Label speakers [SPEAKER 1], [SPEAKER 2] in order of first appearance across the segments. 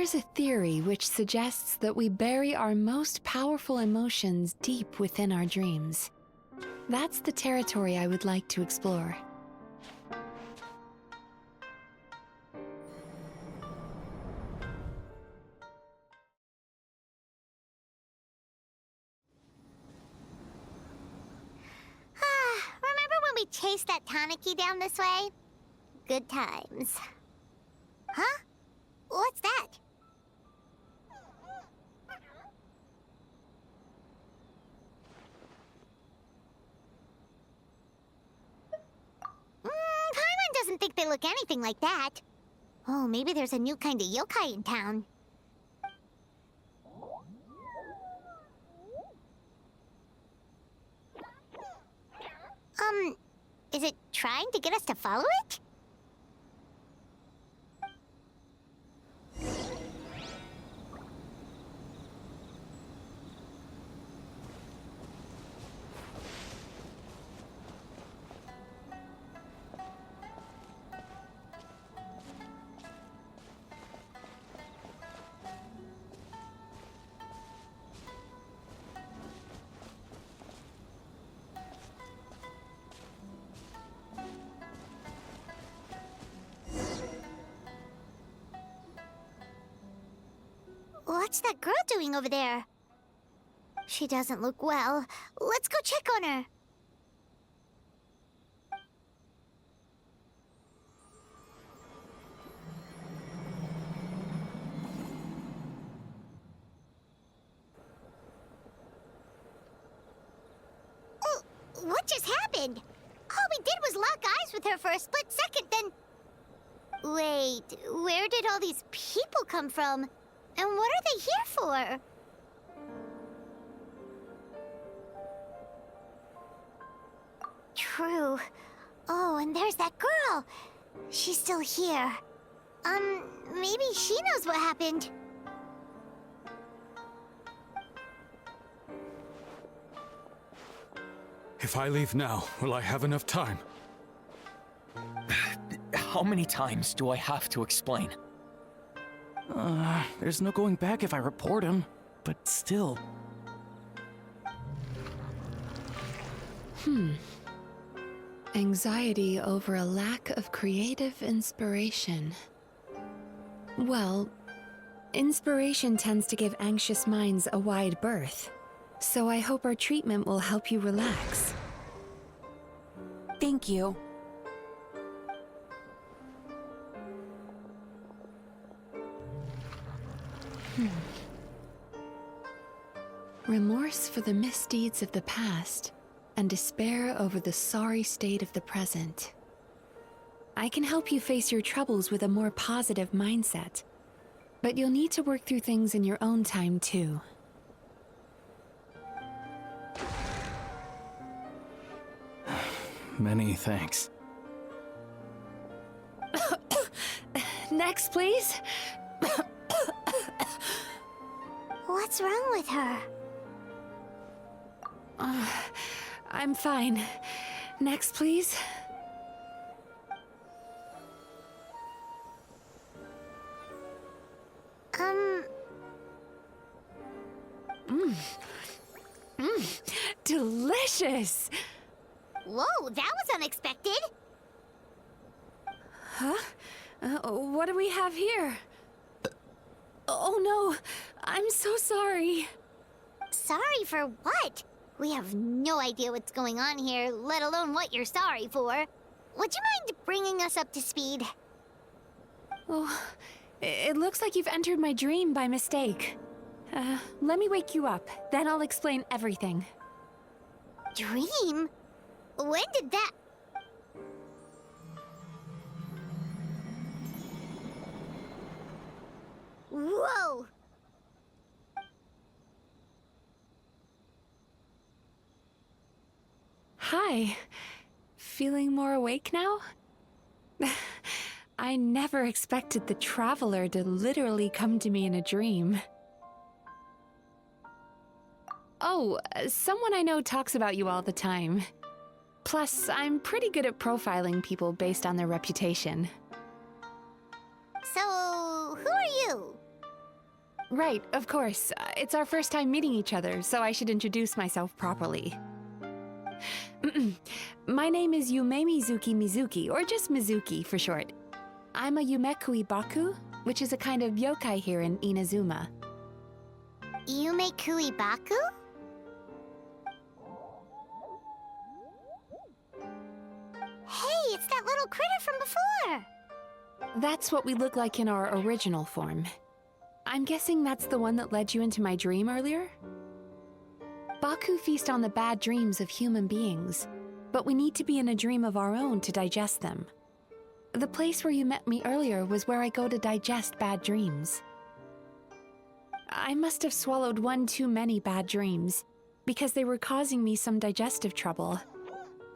[SPEAKER 1] There's a theory which suggests that we bury our most powerful emotions deep within our dreams. That's the territory I would like to explore.
[SPEAKER 2] Remember when we chased that Tanuki down this way? Good times. Huh? What's that? Paimon doesn't think they look anything like that. Oh, maybe there's a new kind of yokai in town. Is it trying to get us to follow it? What's that girl doing over there? She doesn't look well. Let's go check on her. Oh, what just happened? All we did was lock eyes with her for a split second, then... Wait, where did all these people come from? And what are they here for? True. Oh, and there's that girl. She's still here. Maybe she knows what happened.
[SPEAKER 3] If I leave now, will I have enough time?
[SPEAKER 4] How many times do I have to explain?
[SPEAKER 5] There's no going back if I report him, but still.
[SPEAKER 1] Anxiety over a lack of creative inspiration. Well, inspiration tends to give anxious minds a wide berth, so I hope our treatment will help you relax.
[SPEAKER 6] Thank you.
[SPEAKER 1] Remorse for the misdeeds of the past, and despair over the sorry state of the present. I can help you face your troubles with a more positive mindset, but you'll need to work through things in your own time too.
[SPEAKER 5] Many thanks.
[SPEAKER 1] Next, please.
[SPEAKER 2] What's wrong with her?
[SPEAKER 1] I'm fine. Next, please. Delicious!
[SPEAKER 2] Whoa, that was unexpected.
[SPEAKER 1] Huh? What do we have here? Oh no, I'm so sorry.
[SPEAKER 2] Sorry for what? We have no idea what's going on here, let alone what you're sorry for. Would you mind bringing us up to speed?
[SPEAKER 1] Oh, it looks like you've entered my dream by mistake. Let me wake you up, then I'll explain everything.
[SPEAKER 2] Dream? When did that... Whoa!
[SPEAKER 1] Hi. Feeling more awake now? I never expected the Traveler to literally come to me in a dream. Oh, someone I know talks about you all the time. Plus, I'm pretty good at profiling people based on their reputation.
[SPEAKER 2] So, who are you?
[SPEAKER 1] Right, of course. It's our first time meeting each other, so I should introduce myself properly. My name is Yumemizuki Mizuki, or just Mizuki for short. I'm a Yumekui Baku, which is a kind of yokai here in Inazuma.
[SPEAKER 2] Yumekui Baku? Hey, it's that little critter from before!
[SPEAKER 1] That's what we look like in our original form. I'm guessing that's the one that led you into my dream earlier? Baku feast on the bad dreams of human beings, but we need to be in a dream of our own to digest them. The place where you met me earlier was where I go to digest bad dreams. I must have swallowed one too many bad dreams, because they were causing me some digestive trouble.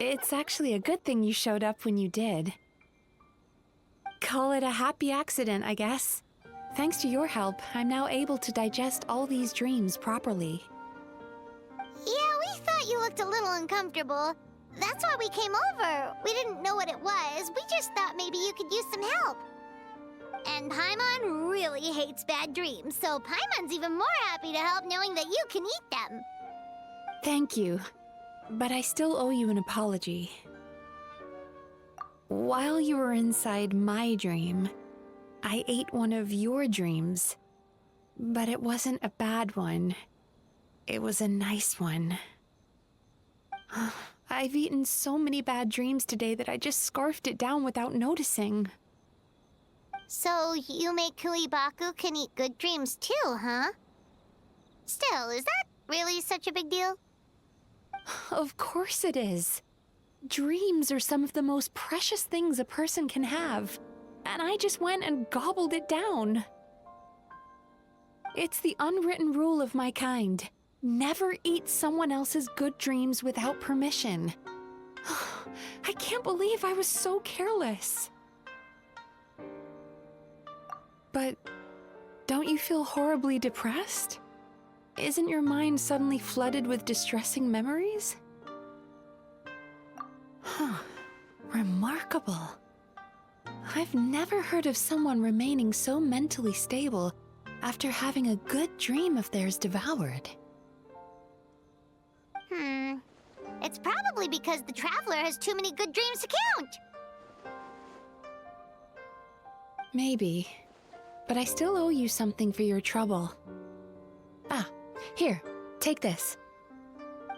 [SPEAKER 1] It's actually a good thing you showed up when you did. Call it a happy accident, I guess. Thanks to your help, I'm now able to digest all these dreams properly.
[SPEAKER 2] Yeah, we thought you looked a little uncomfortable. That's why we came over. We didn't know what it was. We just thought maybe you could use some help. And Paimon really hates bad dreams, so Paimon's even more happy to help knowing that you can eat them.
[SPEAKER 1] Thank you, but I still owe you an apology. While you were inside my dream, I ate one of your dreams, but it wasn't a bad one. It was a nice one. I've eaten so many bad dreams today that I just scarfed it down without noticing.
[SPEAKER 2] So Yumekui Baku can eat good dreams too, huh? Still, is that really such a big deal?
[SPEAKER 1] Of course it is. Dreams are some of the most precious things a person can have, and I just went and gobbled it down. It's the unwritten rule of my kind. Never eat someone else's good dreams without permission. I can't believe I was so careless. But don't you feel horribly depressed? Isn't your mind suddenly flooded with distressing memories? Remarkable. I've never heard of someone remaining so mentally stable after having a good dream of theirs devoured.
[SPEAKER 2] It's probably because the Traveler has too many good dreams to count.
[SPEAKER 1] Maybe. But I still owe you something for your trouble. Ah, here, take this.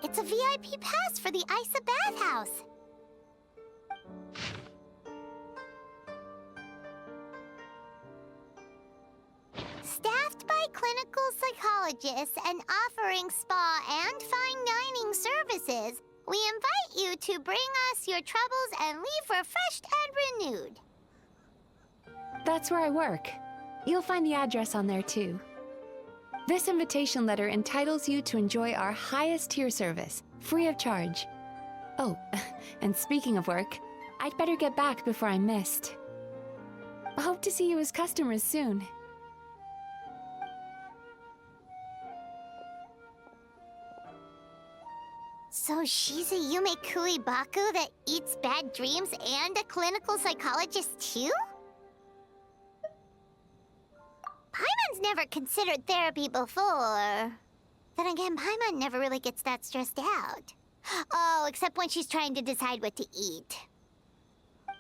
[SPEAKER 2] It's a VIP pass for the Aisa Bathhouse. Staffed by clinical psychologists and offering spa and fine dining services, we invite you to bring us your troubles and leave refreshed and renewed.
[SPEAKER 1] That's where I work. You'll find the address on there too. This invitation letter entitles you to enjoy our highest tier service, free of charge. Oh, and speaking of work, I'd better get back before I'm missed. I hope to see you as customers soon.
[SPEAKER 2] So she's a Yumekui Baku that eats bad dreams and a clinical psychologist too? Paimon's never considered therapy before. Then again, Paimon never really gets that stressed out. Oh, except when she's trying to decide what to eat.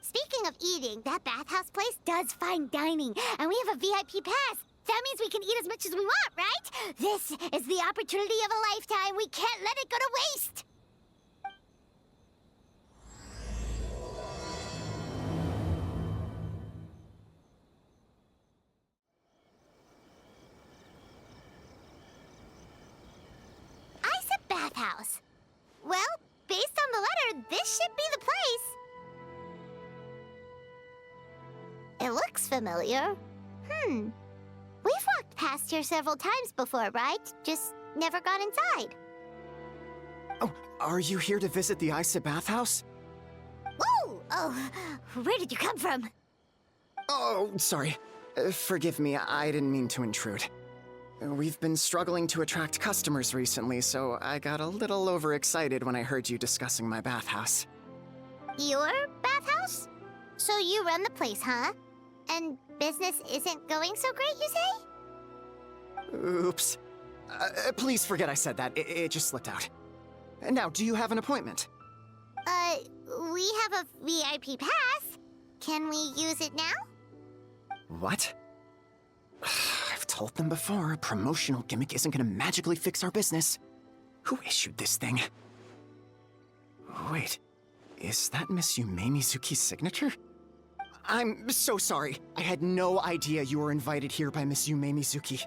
[SPEAKER 2] Speaking of eating, that bathhouse place does fine dining, and we have a VIP pass. That means we can eat as much as we want, right? This is the opportunity of a lifetime. We can't let it go to waste. Aisa Bathhouse. Well, based on the letter, this should be the place. It looks familiar. We've walked past here several times before, right? Just never gone inside.
[SPEAKER 6] Oh, are you here to visit the Aisa Bathhouse?
[SPEAKER 2] Whoa! Oh, where did you come from?
[SPEAKER 6] Oh, sorry. Forgive me, I didn't mean to intrude. We've been struggling to attract customers recently, so I got a little overexcited when I heard you discussing my bathhouse.
[SPEAKER 2] Your bathhouse? So you run the place, huh? And business isn't going so great, you say?
[SPEAKER 6] Oops. Please forget I said that. It just slipped out. Now, do you have an appointment?
[SPEAKER 2] We have a VIP pass. Can we use it now?
[SPEAKER 6] What? I've told them before, a promotional gimmick isn't gonna magically fix our business. Who issued this thing? Wait, is that Miss Yumemizuki's signature? I'm so sorry. I had no idea you were invited here by Miss Yumemizuki.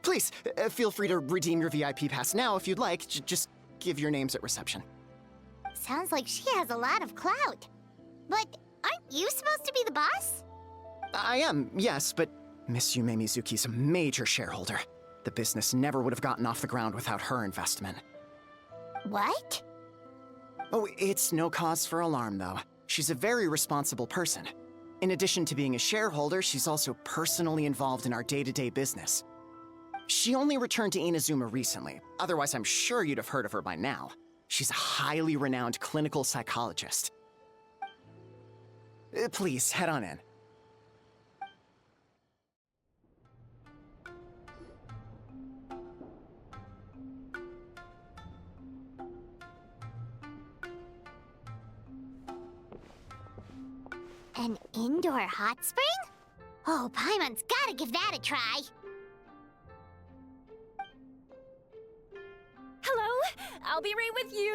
[SPEAKER 6] Please, feel free to redeem your VIP pass now if you'd like. Just give your names at reception.
[SPEAKER 2] Sounds like she has a lot of clout. But aren't you supposed to be the boss?
[SPEAKER 6] I am, yes, but Miss Yumemizuki's a major shareholder. The business never would have gotten off the ground without her investment.
[SPEAKER 2] What?
[SPEAKER 6] Oh, it's no cause for alarm, though. She's a very responsible person. In addition to being a shareholder, she's also personally involved in our day-to-day business. She only returned to Inazuma recently, otherwise I'm sure you'd have heard of her by now. She's a highly renowned clinical psychologist. Please, head on in.
[SPEAKER 2] An indoor hot spring? Oh, Paimon's gotta give that a try.
[SPEAKER 7] Hello? I'll be right with you.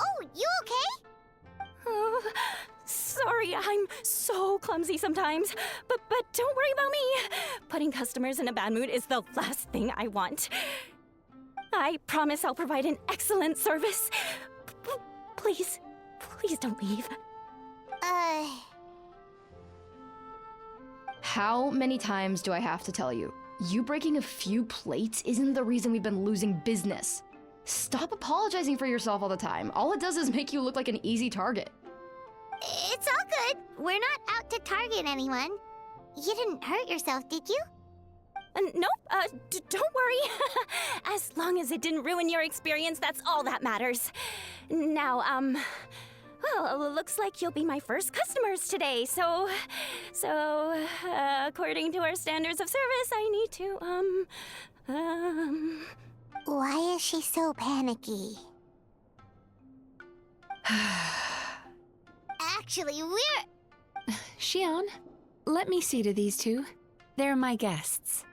[SPEAKER 2] Oh, you okay?
[SPEAKER 7] Oh, sorry, I'm so clumsy sometimes. But don't worry about me. Putting customers in a bad mood is the last thing I want. I promise I'll provide an excellent service. Please don't leave.
[SPEAKER 8] How many times do I have to tell you? You breaking a few plates isn't the reason we've been losing business. Stop apologizing for yourself all the time. All it does is make you look like an easy target.
[SPEAKER 2] It's all good. We're not out to target anyone. You didn't hurt yourself, did you?
[SPEAKER 7] Nope, don't worry. As long as it didn't ruin your experience, that's all that matters. Now, well, looks like you'll be my first customers today, so, according to our standards of service, I need to,
[SPEAKER 2] Why is she so panicky? Actually, we're...
[SPEAKER 1] Shion, let me see to these two. They're my guests.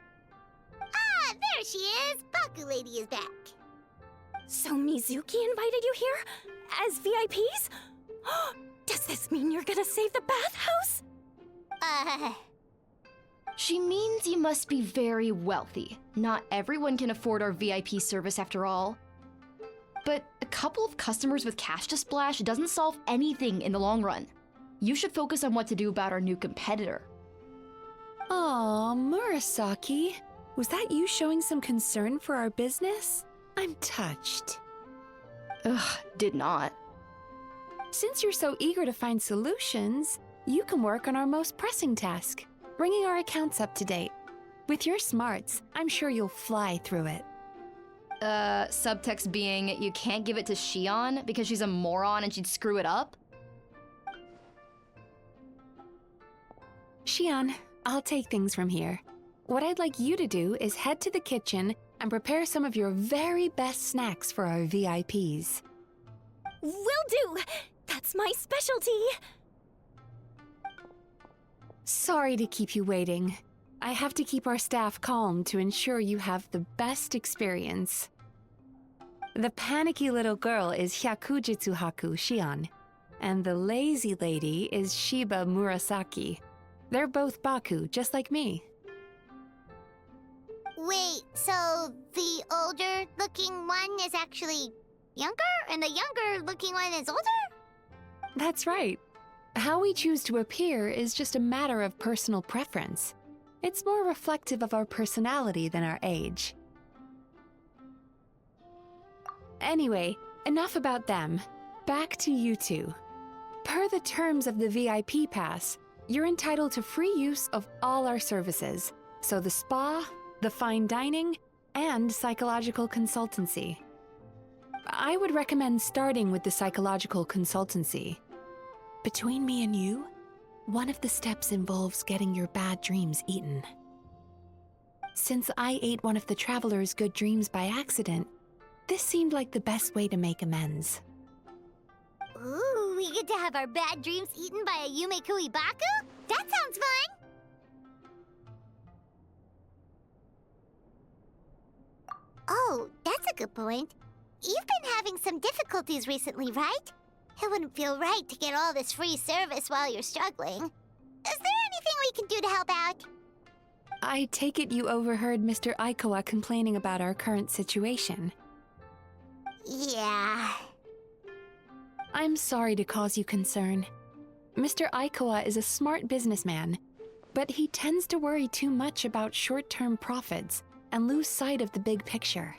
[SPEAKER 2] Ah, there she is! Baku Lady is back.
[SPEAKER 7] So Mizuki invited you here? As VIPs? Does this mean you're gonna save the bathhouse?
[SPEAKER 8] She means you must be very wealthy. Not everyone can afford our VIP service after all. But a couple of customers with cash to splash doesn't solve anything in the long run. You should focus on what to do about our new competitor.
[SPEAKER 1] Aw, Murasaki. Was that you showing some concern for our business? I'm touched.
[SPEAKER 8] Ugh, did not.
[SPEAKER 1] Since you're so eager to find solutions, you can work on our most pressing task, bringing our accounts up to date. With your smarts, I'm sure you'll fly through it.
[SPEAKER 8] Subtext being you can't give it to Shion because she's a moron and she'd screw it up?
[SPEAKER 1] Shion, I'll take things from here. What I'd like you to do is head to the kitchen and prepare some of your very best snacks for our VIPs.
[SPEAKER 7] Will do! That's my specialty!
[SPEAKER 1] Sorry to keep you waiting. I have to keep our staff calm to ensure you have the best experience. The panicky little girl is Hyakujitsu Haku Shion, and the lazy lady is Shiba Murasaki. They're both Baku, just like me.
[SPEAKER 2] Wait, so the older-looking one is actually younger, and the younger-looking one is older?
[SPEAKER 1] That's right. How we choose to appear is just a matter of personal preference. It's more reflective of our personality than our age. Anyway, enough about them. Back to you two. Per the terms of the VIP pass, you're entitled to free use of all our services. So the spa, the fine dining, and psychological consultancy. I would recommend starting with the psychological consultancy. Between me and you, one of the steps involves getting your bad dreams eaten. Since I ate one of the traveler's good dreams by accident, this seemed like the best way to make amends.
[SPEAKER 2] Ooh, we get to have our bad dreams eaten by a Yumemizuki Baku? That sounds fun! Oh, that's a good point. You've been having some difficulties recently, right? It wouldn't feel right to get all this free service while you're struggling. Is there anything we can do to help out?
[SPEAKER 1] I take it you overheard Mr. Aikawa complaining about our current situation.
[SPEAKER 2] Yeah.
[SPEAKER 1] I'm sorry to cause you concern. Mr. Aikawa is a smart businessman, but he tends to worry too much about short-term profits and lose sight of the big picture.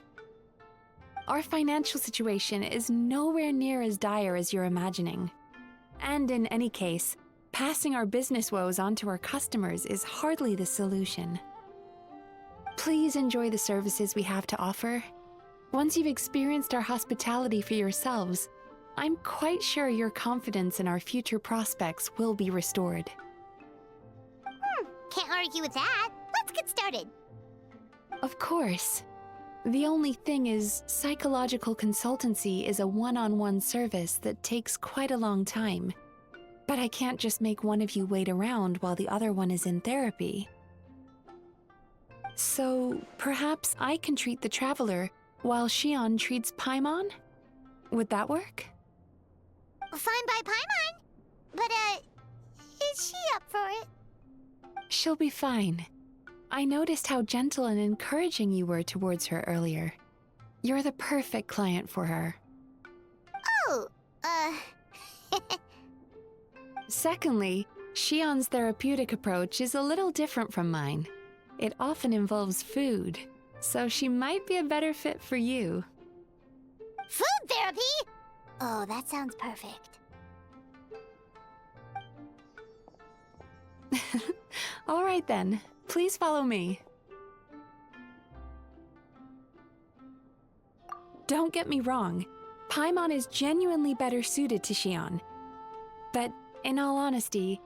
[SPEAKER 1] Our financial situation is nowhere near as dire as you're imagining. And in any case, passing our business woes on to our customers is hardly the solution. Please enjoy the services we have to offer. Once you've experienced our hospitality for yourselves, I'm quite sure your confidence in our future prospects will be restored.
[SPEAKER 2] Can't argue with that. Let's get started.
[SPEAKER 1] Of course. The only thing is, psychological consultancy is a one-on-one service that takes quite a long time. But I can't just make one of you wait around while the other one is in therapy. So, perhaps I can treat the traveler while Shion treats Paimon? Would that work?
[SPEAKER 2] Fine by Paimon. But, is she up for it?
[SPEAKER 1] She'll be fine. I noticed how gentle and encouraging you were towards her earlier. You're the perfect client for her.
[SPEAKER 2] Oh,
[SPEAKER 1] Secondly, Shion's therapeutic approach is a little different from mine. It often involves food, so she might be a better fit for you.
[SPEAKER 2] Food therapy? Oh, that sounds perfect.
[SPEAKER 1] All right then, please follow me. Don't get me wrong, Paimon is genuinely better suited to Shion. But in all honesty,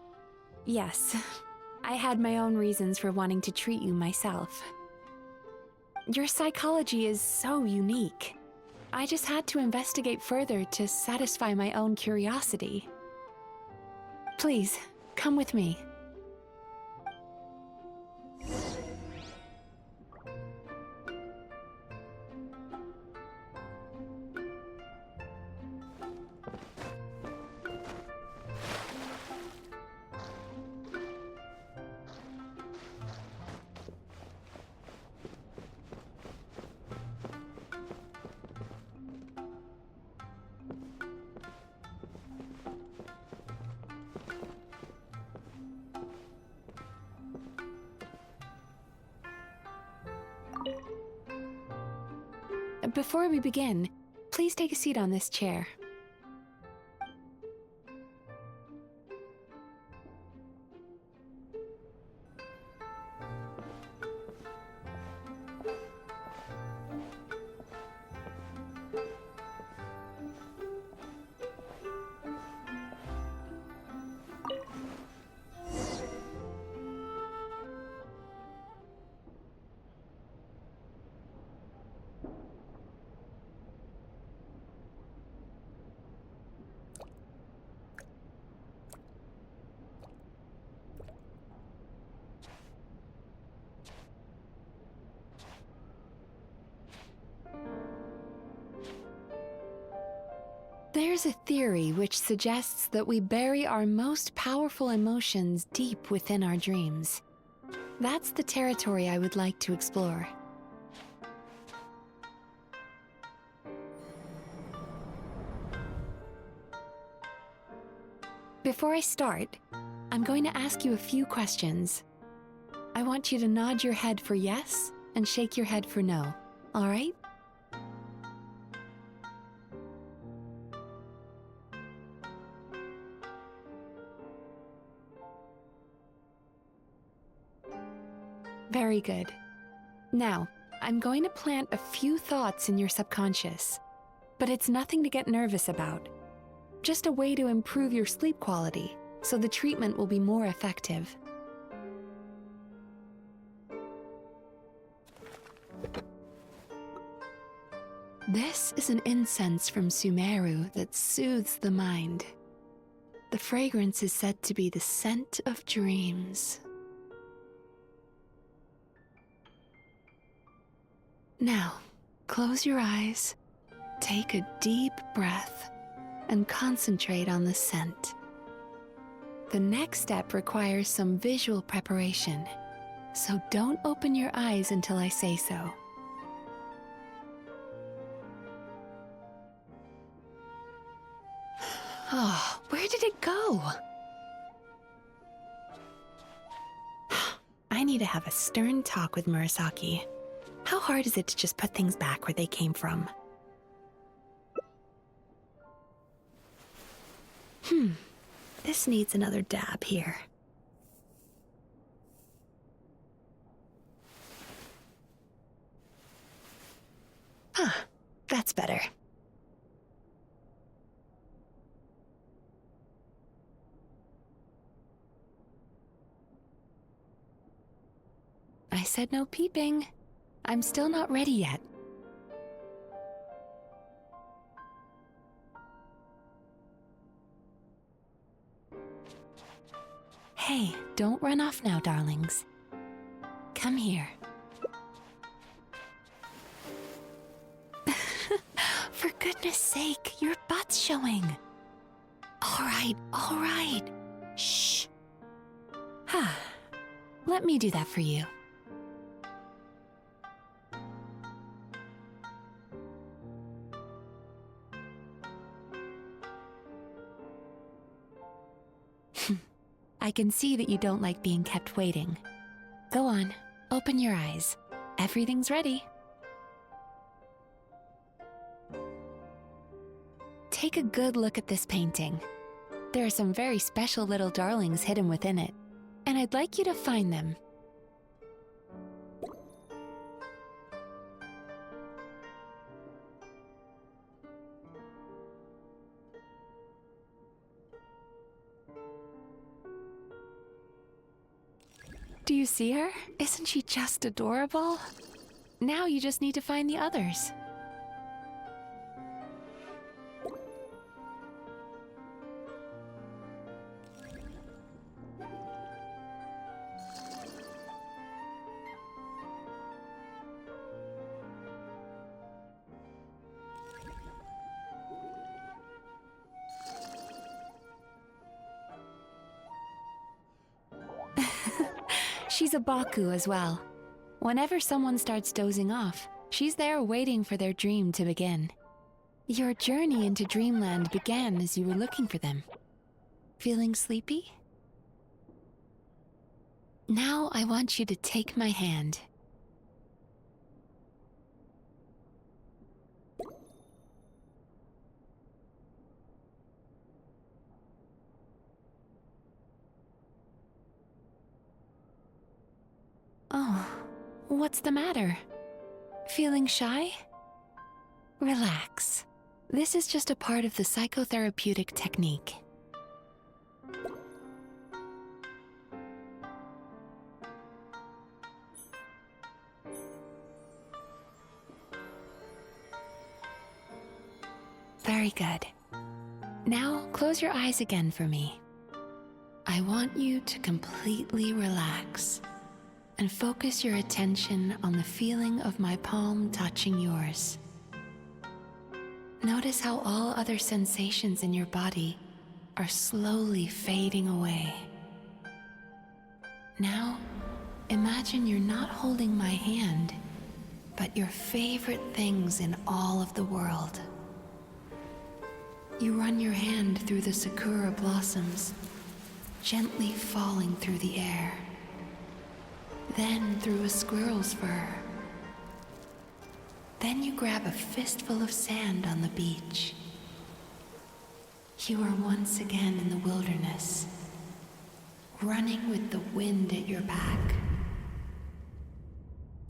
[SPEAKER 1] yes, I had my own reasons for wanting to treat you myself. Your psychology is so unique. I just had to investigate further to satisfy my own curiosity. Please, come with me. Before we begin, please take a seat on this chair. There's a theory which suggests that we bury our most powerful emotions deep within our dreams. That's the territory I would like to explore. Before I start, I'm going to ask you a few questions. I want you to nod your head for yes and shake your head for no, all right? Very good. Now, I'm going to plant a few thoughts in your subconscious, but it's nothing to get nervous about. Just a way to improve your sleep quality, so the treatment will be more effective. This is an incense from Sumeru that soothes the mind. The fragrance is said to be the scent of dreams. Now, close your eyes, take a deep breath, and concentrate on the scent. The next step requires some visual preparation, so don't open your eyes until I say so. Oh, where did it go? I need to have a stern talk with Murasaki. How hard is it to just put things back where they came from? This needs another dab here. That's better. I said no peeping. I'm still not ready yet. Hey, don't run off now, darlings. Come here. For goodness sake, your butt's showing. All right. Shh. Let me do that for you. I can see that you don't like being kept waiting. Go on, open your eyes. Everything's ready. Take a good look at this painting. There are some very special little darlings hidden within it, and I'd like you to find them. Do you see her? Isn't she just adorable? Now you just need to find the others. She's a Baku as well. Whenever someone starts dozing off, she's there waiting for their dream to begin. Your journey into Dreamland began as you were looking for them. Feeling sleepy? Now I want you to take my hand. Oh, what's the matter? Feeling shy? Relax. This is just a part of the psychotherapeutic technique. Very good. Now close your eyes again for me. I want you to completely relax and focus your attention on the feeling of my palm touching yours. Notice how all other sensations in your body are slowly fading away. Now, imagine you're not holding my hand, but your favorite things in all of the world. You run your hand through the sakura blossoms, gently falling through the air. Then through a squirrel's fur. Then you grab a fistful of sand on the beach. You are once again in the wilderness, running with the wind at your back.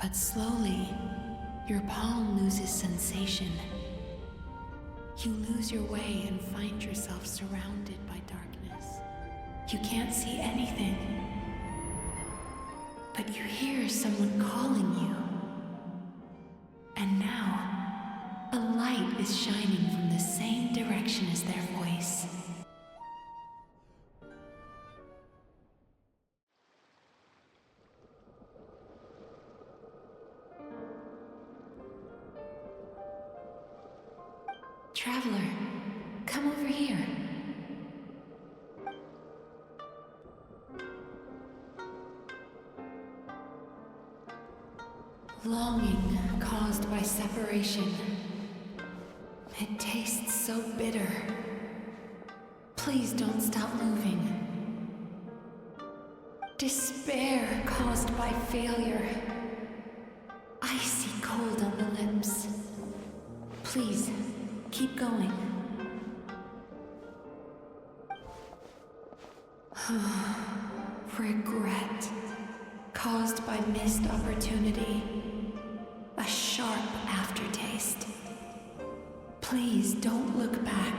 [SPEAKER 1] But slowly, your palm loses sensation. You lose your way and find yourself surrounded by darkness. You can't see anything. But you hear someone calling you. And now, a light is shining from the same direction as their voice. Traveler, come over here. Longing caused by separation. It tastes so bitter. Please don't stop moving. Despair caused by failure. Icy cold on the lips. Please, keep going. Regret caused by missed opportunity. A sharp aftertaste. Please don't look back.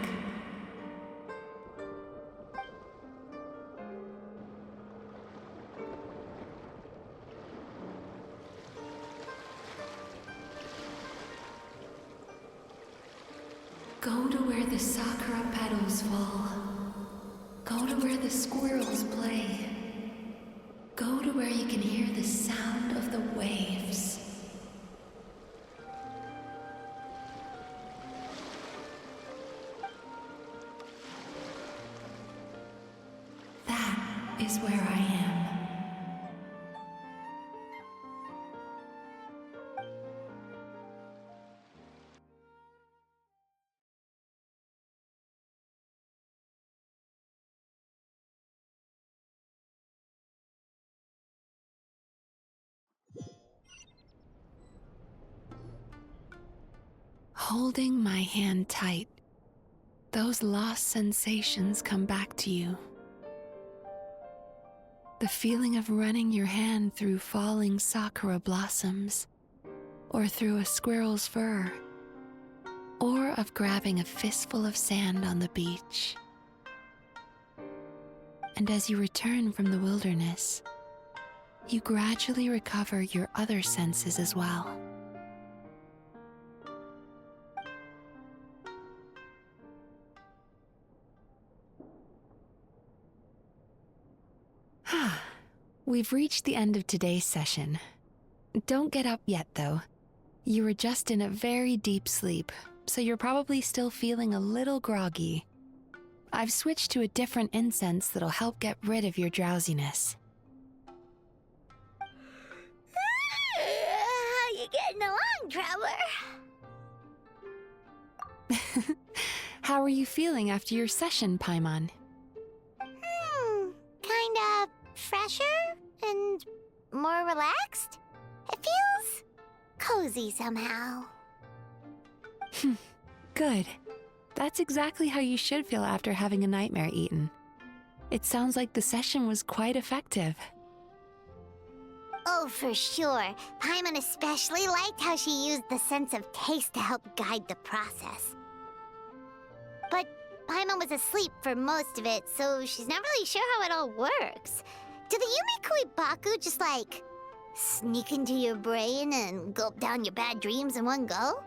[SPEAKER 1] Go to where the sakura petals fall. Go to where the squirrels play. Go to where you can hear the sound of the waves. That is where I am. Holding my hand tight, those lost sensations come back to you. The feeling of running your hand through falling sakura blossoms, or through a squirrel's fur, or of grabbing a fistful of sand on the beach. And as you return from the wilderness, you gradually recover your other senses as well. We've reached the end of today's session. Don't get up yet, though. You were just in a very deep sleep, so you're probably still feeling a little groggy. I've switched to a different incense that'll help get rid of your drowsiness.
[SPEAKER 2] How you getting along, Traveler?
[SPEAKER 1] How are you feeling after your session, Paimon?
[SPEAKER 2] Kinda fresher and more relaxed. It feels cozy somehow.
[SPEAKER 1] Good. That's exactly how you should feel after having a nightmare eaten. It sounds like the session was quite effective.
[SPEAKER 2] Oh, for sure. Paimon especially liked how she used the sense of taste to help guide the process. But Paimon was asleep for most of it, so she's not really sure how it all works. Do the Yumikuibaku just, like, sneak into your brain and gulp down your bad dreams in one go?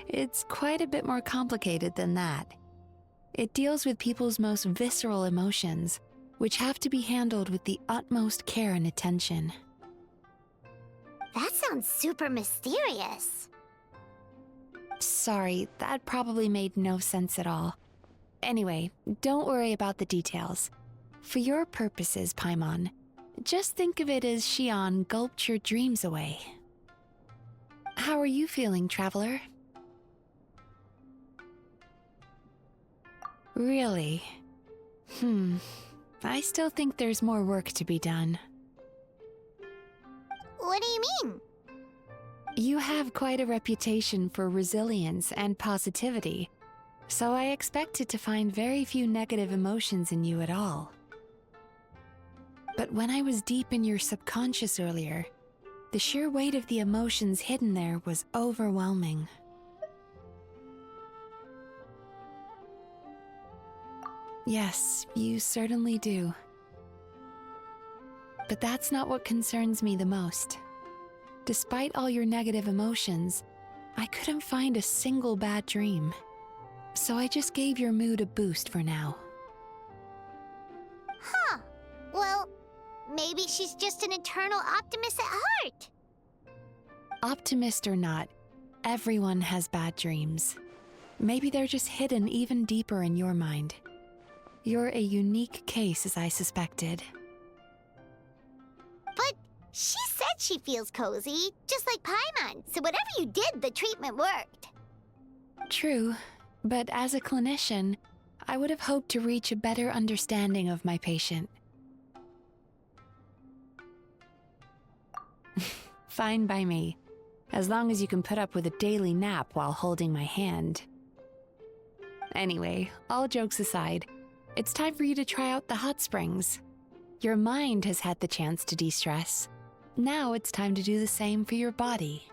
[SPEAKER 1] It's quite a bit more complicated than that. It deals with people's most visceral emotions, which have to be handled with the utmost care and attention.
[SPEAKER 2] That sounds super mysterious.
[SPEAKER 1] Sorry, that probably made no sense at all. Anyway, don't worry about the details. For your purposes, Paimon, just think of it as Shion gulped your dreams away. How are you feeling, Traveler? Really? I still think there's more work to be done.
[SPEAKER 2] What do you mean?
[SPEAKER 1] You have quite a reputation for resilience and positivity, so I expected to find very few negative emotions in you at all. But when I was deep in your subconscious earlier, the sheer weight of the emotions hidden there was overwhelming. Yes, you certainly do. But that's not what concerns me the most. Despite all your negative emotions, I couldn't find a single bad dream. So I just gave your mood a boost for now.
[SPEAKER 2] Huh. Well, maybe she's just an eternal optimist at heart.
[SPEAKER 1] Optimist or not, everyone has bad dreams. Maybe they're just hidden even deeper in your mind. You're a unique case, as I suspected.
[SPEAKER 2] But she said she feels cozy, just like Paimon, so whatever you did, the treatment worked.
[SPEAKER 1] True, but as a clinician, I would have hoped to reach a better understanding of my patient. Fine by me, as long as you can put up with a daily nap while holding my hand. Anyway, all jokes aside, it's time for you to try out the hot springs. Your mind has had the chance to de-stress. Now it's time to do the same for your body.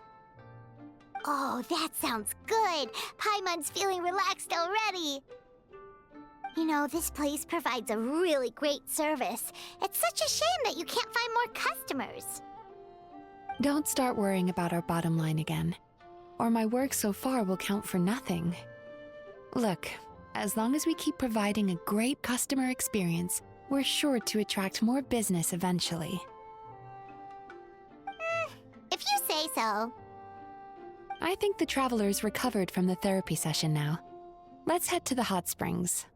[SPEAKER 2] Oh, that sounds good. Paimon's feeling relaxed already. You know, this place provides a really great service. It's such a shame that you can't find more customers.
[SPEAKER 1] Don't start worrying about our bottom line again, or my work so far will count for nothing. Look, as long as we keep providing a great customer experience, we're sure to attract more business eventually.
[SPEAKER 2] If you say so.
[SPEAKER 1] I think the travelers recovered from the therapy session now. Let's head to the hot springs.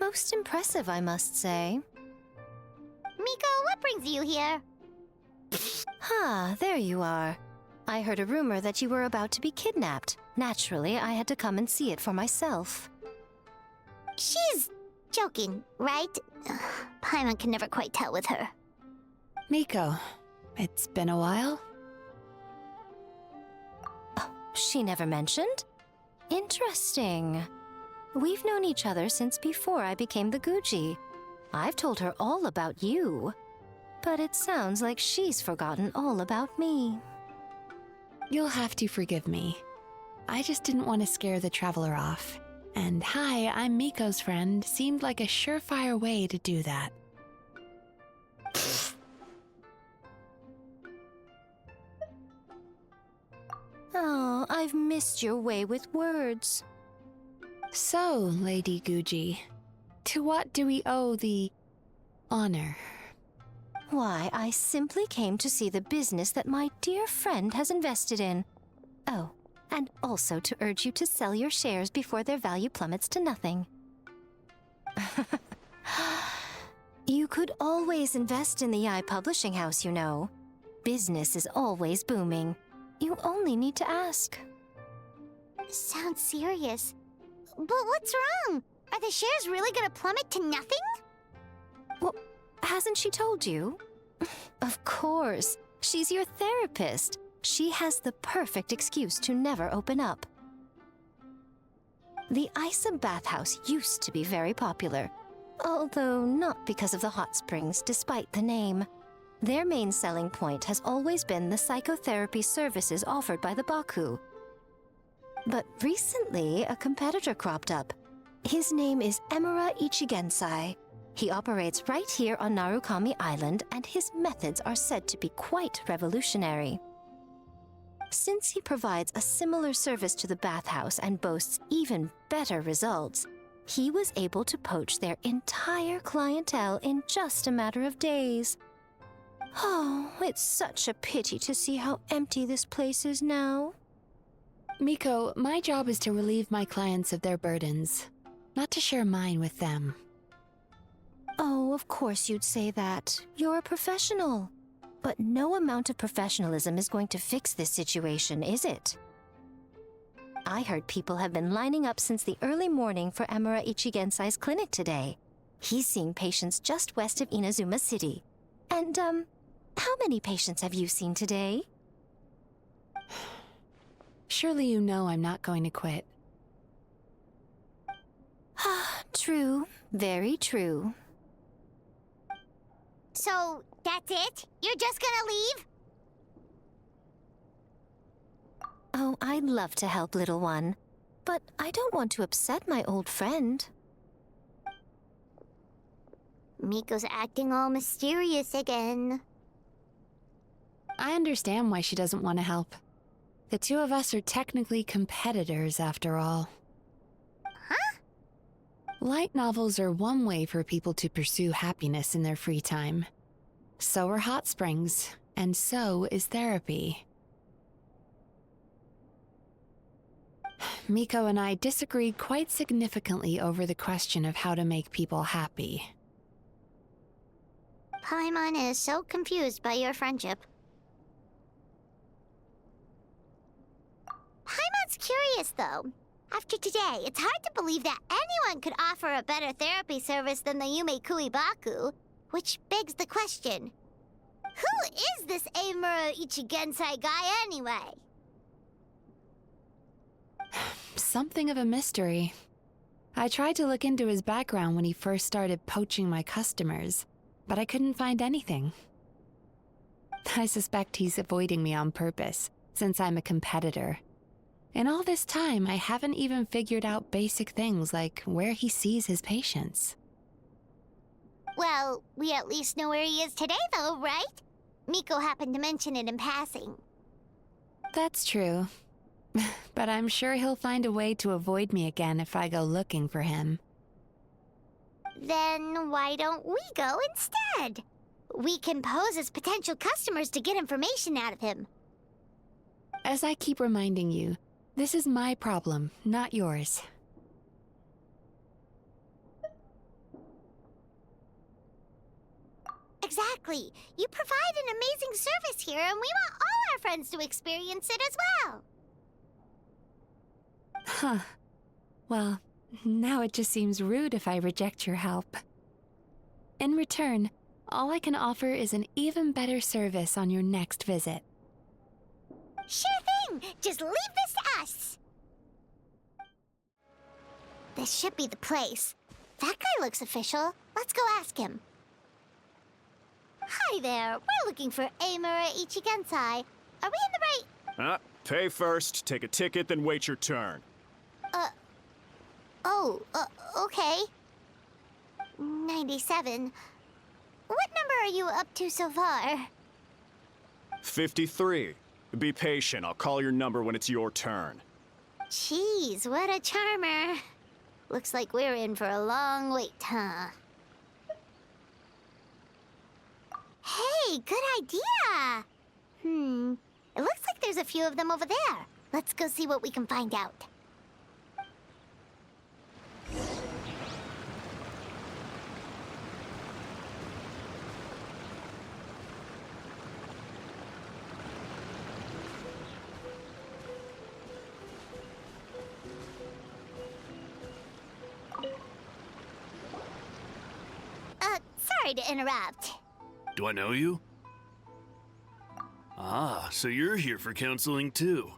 [SPEAKER 9] Most impressive, I must say.
[SPEAKER 2] Miko, what brings you here?
[SPEAKER 9] There you are. I heard a rumor that you were about to be kidnapped. Naturally, I had to come and see it for myself.
[SPEAKER 2] She's joking, right? Paimon can never quite tell with her.
[SPEAKER 1] Miko, it's been a while.
[SPEAKER 9] She never mentioned? Interesting. We've known each other since before I became the Guji. I've told her all about you. But it sounds like she's forgotten all about me.
[SPEAKER 1] You'll have to forgive me. I just didn't want to scare the traveler off. And hi, I'm Miko's friend seemed like a surefire way to do that.
[SPEAKER 9] Oh, I've missed your way with words.
[SPEAKER 1] So, Lady Guji, to what do we owe the honor?
[SPEAKER 9] Why, I simply came to see the business that my dear friend has invested in. Oh, and also to urge you to sell your shares before their value plummets to nothing. You could always invest in the publishing house, you know. Business is always booming. You only need to ask.
[SPEAKER 2] Sounds serious. But what's wrong? Are the shares really gonna plummet to nothing?
[SPEAKER 9] Well, hasn't she told you? Of course. She's your therapist. She has the perfect excuse to never open up. The Aisa Bathhouse used to be very popular, although not because of the hot springs, despite the name. Their main selling point has always been the psychotherapy services offered by the Baku. But recently, a competitor cropped up. His name is Emura Ichigensai. He operates right here on Narukami Island, and his methods are said to be quite revolutionary. Since he provides a similar service to the bathhouse and boasts even better results, he was able to poach their entire clientele in just a matter of days. Oh, it's such a pity to see how empty this place is now.
[SPEAKER 1] Miko, my job is to relieve my clients of their burdens, not to share mine with them.
[SPEAKER 9] Oh, of course you'd say that. You're a professional. But no amount of professionalism is going to fix this situation, is it? I heard people have been lining up since the early morning for Emura Ichigensai's clinic today. He's seeing patients just west of Inazuma City. And, how many patients have you seen today?
[SPEAKER 1] Surely you know I'm not going to quit.
[SPEAKER 9] True. Very true.
[SPEAKER 2] So, that's it? You're just gonna leave?
[SPEAKER 9] Oh, I'd love to help, little one. But I don't want to upset my old friend.
[SPEAKER 2] Miko's acting all mysterious again.
[SPEAKER 1] I understand why she doesn't want to help. The two of us are technically competitors, after all.
[SPEAKER 2] Huh?
[SPEAKER 1] Light novels are one way for people to pursue happiness in their free time. So are hot springs, and so is therapy. Miko and I disagreed quite significantly over the question of how to make people happy.
[SPEAKER 2] Paimon is so confused by your friendship. Paimon's curious, though. After today, it's hard to believe that anyone could offer a better therapy service than the Yumemizuki Baku, which begs the question, who is this Amuro Ichigensai guy anyway?
[SPEAKER 1] Something of a mystery. I tried to look into his background when he first started poaching my customers, but I couldn't find anything. I suspect he's avoiding me on purpose, since I'm a competitor. In all this time, I haven't even figured out basic things like where he sees his patients.
[SPEAKER 2] Well, we at least know where he is today, though, right? Miko happened to mention it in passing.
[SPEAKER 1] That's true. But I'm sure he'll find a way to avoid me again if I go looking for him.
[SPEAKER 2] Then why don't we go instead? We can pose as potential customers to get information out of him.
[SPEAKER 1] As I keep reminding you, this is my problem, not yours.
[SPEAKER 2] Exactly. You provide an amazing service here, and we want all our friends to experience it as well.
[SPEAKER 1] Huh. Well, now it just seems rude if I reject your help. In return, all I can offer is an even better service on your next visit.
[SPEAKER 2] Sure thing! Just leave this to us! This should be the place. That guy looks official. Let's go ask him. Hi there. We're looking for Amuro Ichigensai. Are we in the right...
[SPEAKER 10] Pay first, take a ticket, then wait your turn.
[SPEAKER 2] Okay. 97. What number are you up to so far?
[SPEAKER 10] 53. Be patient, I'll call your number when it's your turn.
[SPEAKER 2] Jeez, what a charmer. Looks like we're in for a long wait, huh? Hey, good idea! It looks like there's a few of them over there. Let's go see what we can find out. Sorry to interrupt.
[SPEAKER 11] Do I know you? Ah, so you're here for counseling too.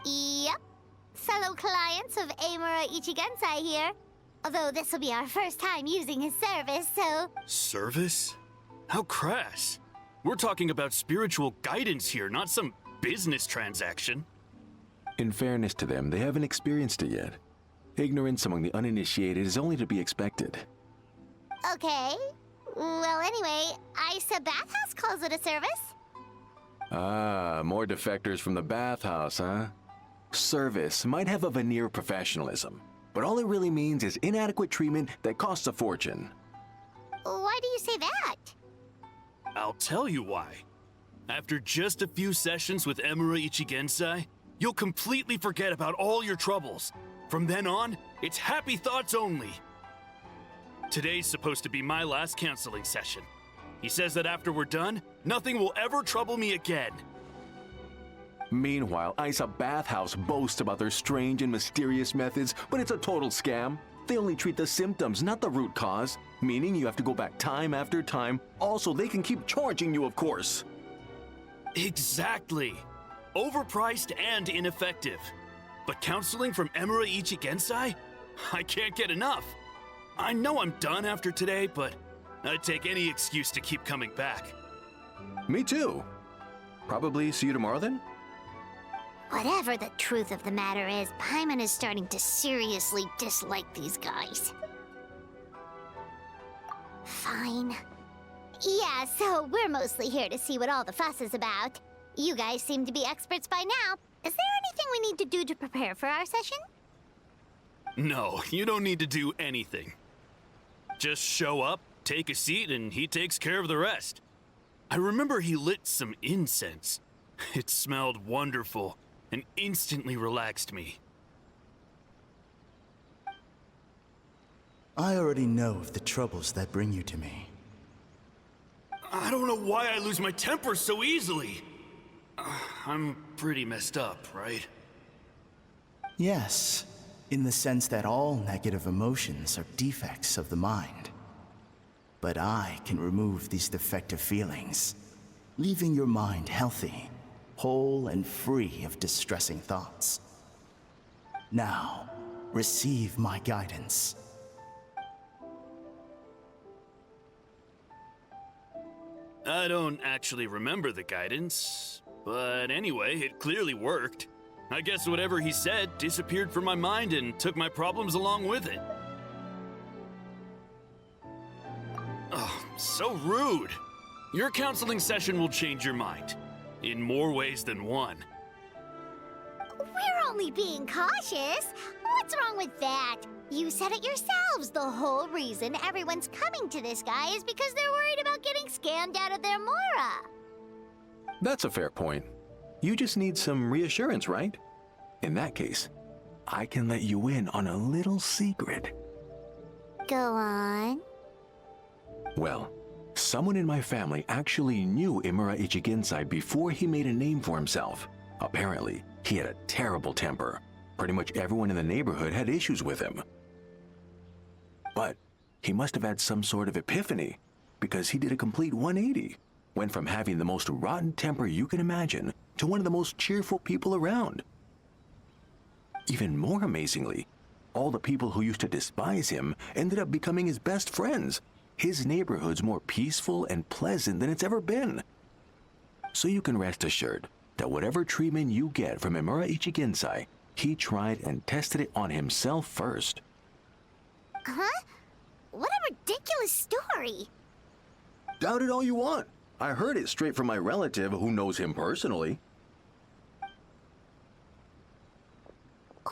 [SPEAKER 2] Yep. Fellow clients of Amuro Ichigensai here. Although this will be our first time using his service, so...
[SPEAKER 11] Service? How crass. We're talking about spiritual guidance here, not some business transaction.
[SPEAKER 12] In fairness to them, they haven't experienced it yet. Ignorance among the uninitiated is only to be expected.
[SPEAKER 2] Okay. Well, anyway, Aisa Bathhouse calls it a service.
[SPEAKER 12] Ah, more defectors from the bathhouse, huh? Service might have a veneer of professionalism, but all it really means is inadequate treatment that costs a fortune.
[SPEAKER 2] Why do you say that?
[SPEAKER 11] I'll tell you why. After just a few sessions with Amuro Ichigensai, you'll completely forget about all your troubles. From then on, it's happy thoughts only. Today's supposed to be my last counseling session. He says that after we're done, nothing will ever trouble me again.
[SPEAKER 12] Meanwhile, Aisa Bathhouse boasts about their strange and mysterious methods, but it's a total scam. They only treat the symptoms, not the root cause, meaning you have to go back time after time. Also, they can keep charging you, of course.
[SPEAKER 11] Exactly. Overpriced and ineffective. But counseling from Amuro Ichigensai? I can't get enough. I know I'm done after today, but I'd take any excuse to keep coming back.
[SPEAKER 12] Me too. Probably see you tomorrow then?
[SPEAKER 2] Whatever the truth of the matter is, Paimon is starting to seriously dislike these guys. Fine. Yeah, so we're mostly here to see what all the fuss is about. You guys seem to be experts by now. Is there anything we need to do to prepare for our session?
[SPEAKER 11] No, you don't need to do anything. Just show up, take a seat, and he takes care of the rest. I remember he lit some incense. It smelled wonderful and instantly relaxed me.
[SPEAKER 13] I already know of the troubles that bring you to me.
[SPEAKER 11] I don't know why I lose my temper so easily. I'm pretty messed up, right?
[SPEAKER 13] Yes, in the sense that all negative emotions are defects of the mind. But I can remove these defective feelings, leaving your mind healthy, whole and free of distressing thoughts. Now, receive my guidance.
[SPEAKER 11] I don't actually remember the guidance, but anyway, it clearly worked. I guess whatever he said disappeared from my mind and took my problems along with it. Oh, so rude. Your counseling session will change your mind, in more ways than one.
[SPEAKER 2] We're only being cautious. What's wrong with that? You said it yourselves. The whole reason everyone's coming to this guy is because they're worried about getting scammed out of their Mora.
[SPEAKER 12] That's a fair point. You just need some reassurance, right? In that case, I can let you in on a little secret.
[SPEAKER 2] Go on.
[SPEAKER 12] Well, someone in my family actually knew Imura Ichigensai before he made a name for himself. Apparently, he had a terrible temper. Pretty much everyone in the neighborhood had issues with him. But he must have had some sort of epiphany, because he did a complete 180. Went from having the most rotten temper you can imagine to one of the most cheerful people around. Even more amazingly, all the people who used to despise him ended up becoming his best friends. His neighborhood's more peaceful and pleasant than it's ever been. So you can rest assured that whatever treatment you get from Imura Ichigensai, he tried and tested it on himself first.
[SPEAKER 2] Huh? What a ridiculous story.
[SPEAKER 12] Doubt it all you want. I heard it straight from my relative who knows him personally.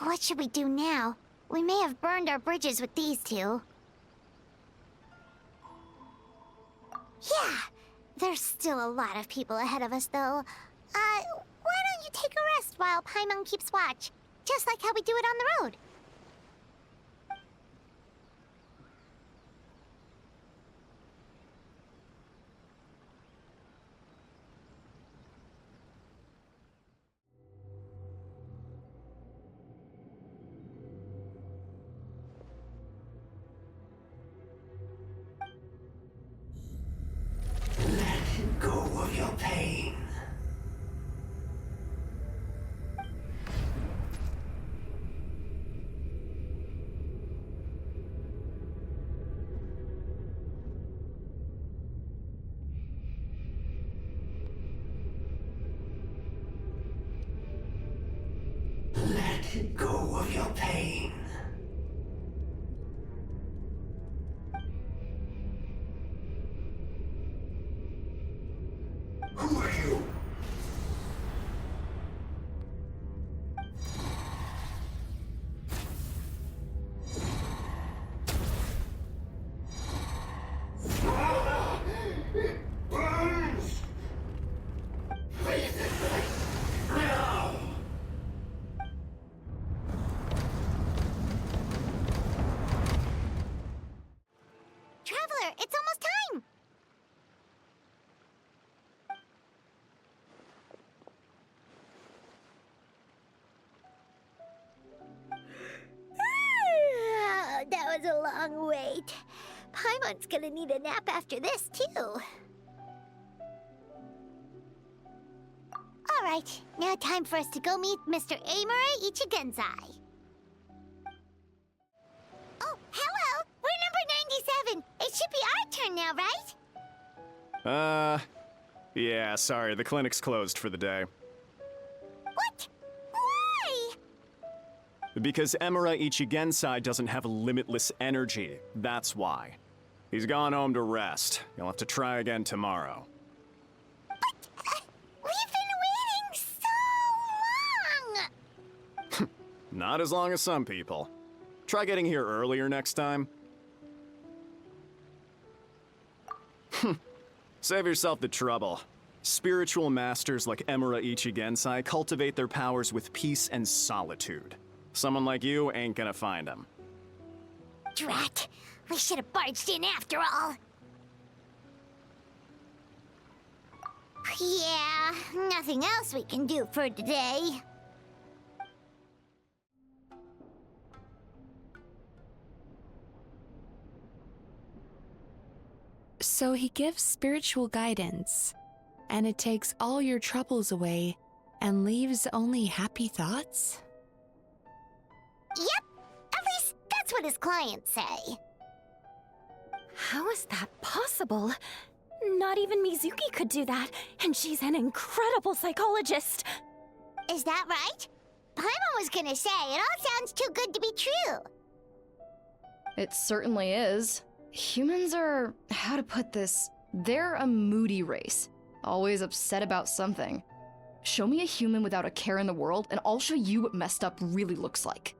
[SPEAKER 2] What should we do now? We may have burned our bridges with these two. Yeah, there's still a lot of people ahead of us, though. Why don't you take a rest while Paimon keeps watch? Just like how we do it on the road.
[SPEAKER 14] Let go of your pain. Let go of your pain. Who are you? It burns! Face it now!
[SPEAKER 2] Traveler, it's almost time! That was a long wait. Paimon's gonna need a nap after this, too. Alright, now time for us to go meet Mr. Imura Ichigensai. Oh, hello! We're number 97! It should be our turn now, right?
[SPEAKER 10] Yeah, sorry, the clinic's closed for the day.
[SPEAKER 2] What?
[SPEAKER 10] Because Emura Ichigensai doesn't have limitless energy, that's why. He's gone home to rest. You'll have to try again tomorrow.
[SPEAKER 2] We've been waiting so long!
[SPEAKER 10] Not as long as some people. Try getting here earlier next time. Save yourself the trouble. Spiritual masters like Emura Ichigensai cultivate their powers with peace and solitude. Someone like you ain't gonna find them.
[SPEAKER 2] Drat! We should have barged in after all. Yeah, nothing else we can do for today.
[SPEAKER 1] So he gives spiritual guidance, and it takes all your troubles away and leaves only happy thoughts?
[SPEAKER 2] Yep, at least that's what his clients say.
[SPEAKER 7] How is that possible? Not even Mizuki could do that, and she's an incredible psychologist.
[SPEAKER 2] Is that right? Paimon was gonna say, it all sounds too good to be true.
[SPEAKER 8] It certainly is. Humans are, how to put this, they're a moody race, always upset about something. Show me a human without a care in the world, and I'll show you what messed up really looks like.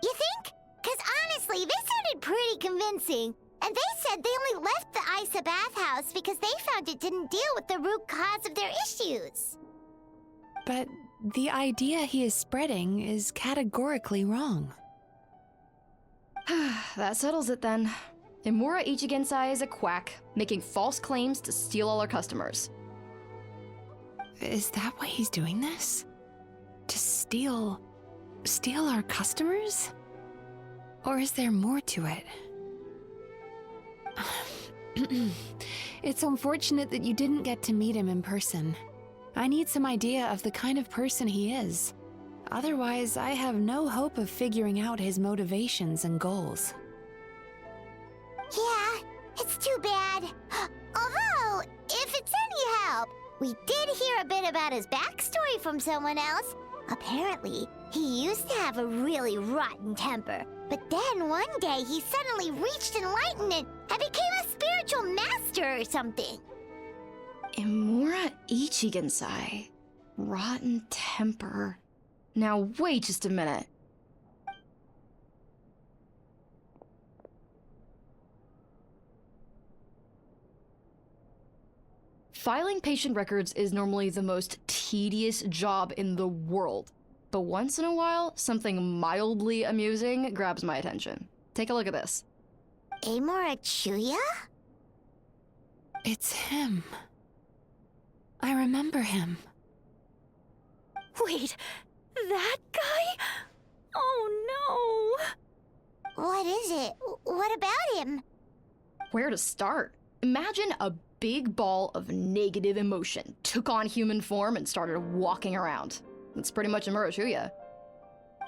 [SPEAKER 2] You think? Because honestly, they sounded pretty convincing. And they said they only left the Aisa Bathhouse because they found it didn't deal with the root cause of their issues.
[SPEAKER 1] But the idea he is spreading is categorically wrong.
[SPEAKER 8] That settles it then. Emura Ichigensai is a quack, making false claims to steal all our customers.
[SPEAKER 1] Is that why he's doing this? To steal our customers? Or is there more to it? It's unfortunate that you didn't get to meet him in person. I need some idea of the kind of person he is. Otherwise, I have no hope of figuring out his motivations and goals.
[SPEAKER 2] Yeah, it's too bad. Although, if it's any help, we did hear a bit about his backstory from someone else. Apparently, he used to have a really rotten temper, but then one day he suddenly reached enlightenment and became a spiritual master or something.
[SPEAKER 8] Emura Ichigensai. Rotten temper. Now wait just a minute. Filing patient records is normally the most tedious job in the world. But once in a while, something mildly amusing grabs my attention. Take a look at this.
[SPEAKER 2] Emura Chuya?
[SPEAKER 1] It's him. I remember him.
[SPEAKER 7] Wait, that guy? Oh no!
[SPEAKER 2] What is it? What about him?
[SPEAKER 8] Where to start? Imagine a big ball of negative emotion took on human form and started walking around. That's pretty much Emura Chuya.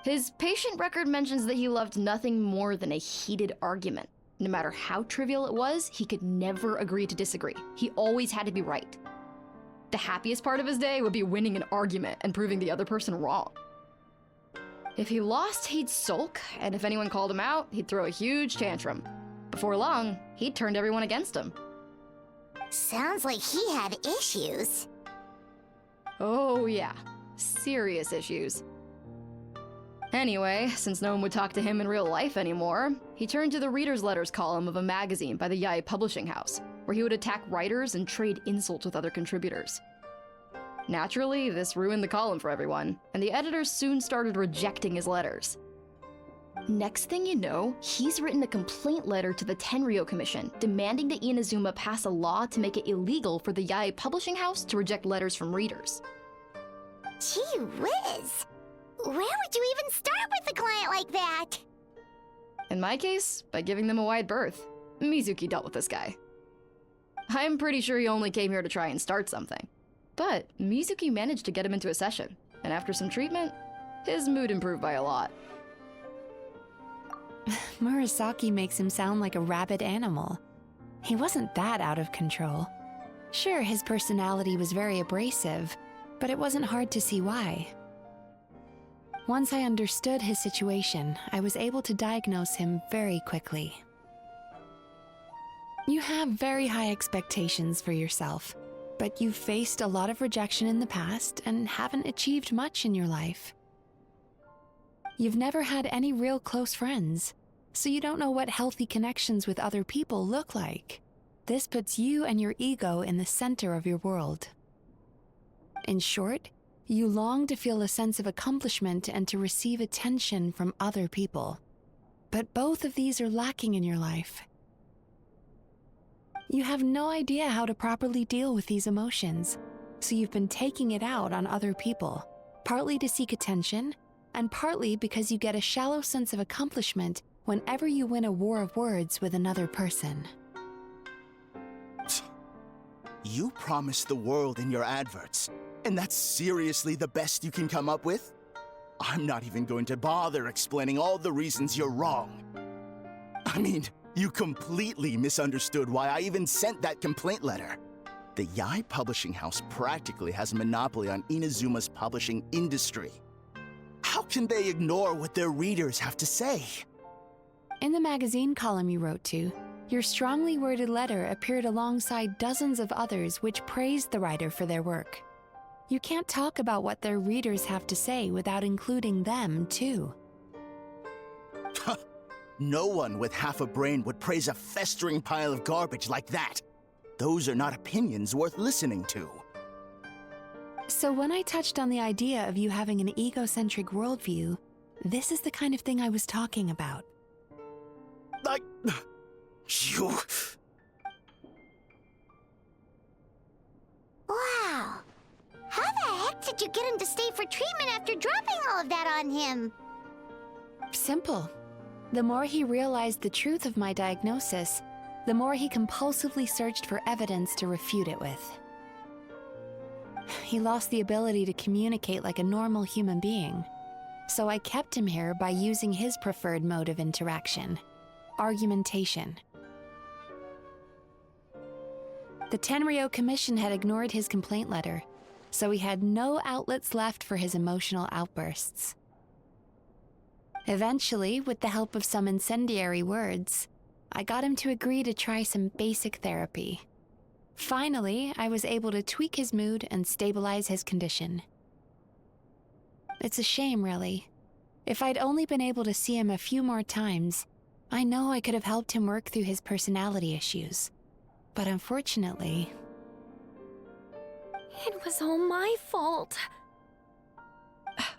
[SPEAKER 8] His patient record mentions that he loved nothing more than a heated argument. No matter how trivial it was, he could never agree to disagree. He always had to be right. The happiest part of his day would be winning an argument and proving the other person wrong. If he lost, he'd sulk, and if anyone called him out, he'd throw a huge tantrum. Before long, he'd turned everyone against him.
[SPEAKER 2] Sounds like he had issues.
[SPEAKER 8] Oh yeah, serious issues. Anyway, since no one would talk to him in real life anymore, he turned to the reader's letters column of a magazine by the Yae Publishing House, where he would attack writers and trade insults with other contributors. Naturally, this ruined the column for everyone, and the editors soon started rejecting his letters. Next thing you know, he's written a complaint letter to the Tenryo Commission, demanding that Inazuma pass a law to make it illegal for the Yae Publishing House to reject letters from readers.
[SPEAKER 2] Gee whiz! Where would you even start with a client like that?
[SPEAKER 8] In my case, by giving them a wide berth. Mizuki dealt with this guy. I'm pretty sure he only came here to try and start something. But Mizuki managed to get him into a session, and after some treatment, his mood improved by a lot.
[SPEAKER 1] Murasaki makes him sound like a rabid animal. He wasn't that out of control. Sure, his personality was very abrasive, but it wasn't hard to see why. Once I understood his situation, I was able to diagnose him very quickly. You have very high expectations for yourself, but you've faced a lot of rejection in the past and haven't achieved much in your life. You've never had any real close friends, so you don't know what healthy connections with other people look like. This puts you and your ego in the center of your world. In short, you long to feel a sense of accomplishment and to receive attention from other people. But both of these are lacking in your life. You have no idea how to properly deal with these emotions, so you've been taking it out on other people, partly to seek attention, and partly because you get a shallow sense of accomplishment whenever you win a war of words with another person.
[SPEAKER 13] You promised the world in your adverts, and that's seriously the best you can come up with? I'm not even going to bother explaining all the reasons you're wrong. I mean, you completely misunderstood why I even sent that complaint letter. The Yae publishing house practically has a monopoly on Inazuma's publishing industry. How can they ignore what their readers have to say?
[SPEAKER 1] In the magazine column you wrote to, your strongly worded letter appeared alongside dozens of others which praised the writer for their work. You can't talk about what their readers have to say without including them, too.
[SPEAKER 13] No one with half a brain would praise a festering pile of garbage like that. Those are not opinions worth listening to.
[SPEAKER 1] So when I touched on the idea of you having an egocentric worldview, this is the kind of thing I was talking about.
[SPEAKER 13] You...
[SPEAKER 2] Wow. How the heck did you get him to stay for treatment after dropping all of that on him?
[SPEAKER 1] Simple. The more he realized the truth of my diagnosis, the more he compulsively searched for evidence to refute it with. He lost the ability to communicate like a normal human being, so I kept him here by using his preferred mode of interaction: argumentation. The Tenryo Commission had ignored his complaint letter, so he had no outlets left for his emotional outbursts. Eventually, with the help of some incendiary words, I got him to agree to try some basic therapy. Finally, I was able to tweak his mood and stabilize his condition. It's a shame, really. If I'd only been able to see him a few more times, I know I could have helped him work through his personality issues. But unfortunately...
[SPEAKER 7] It was all my fault.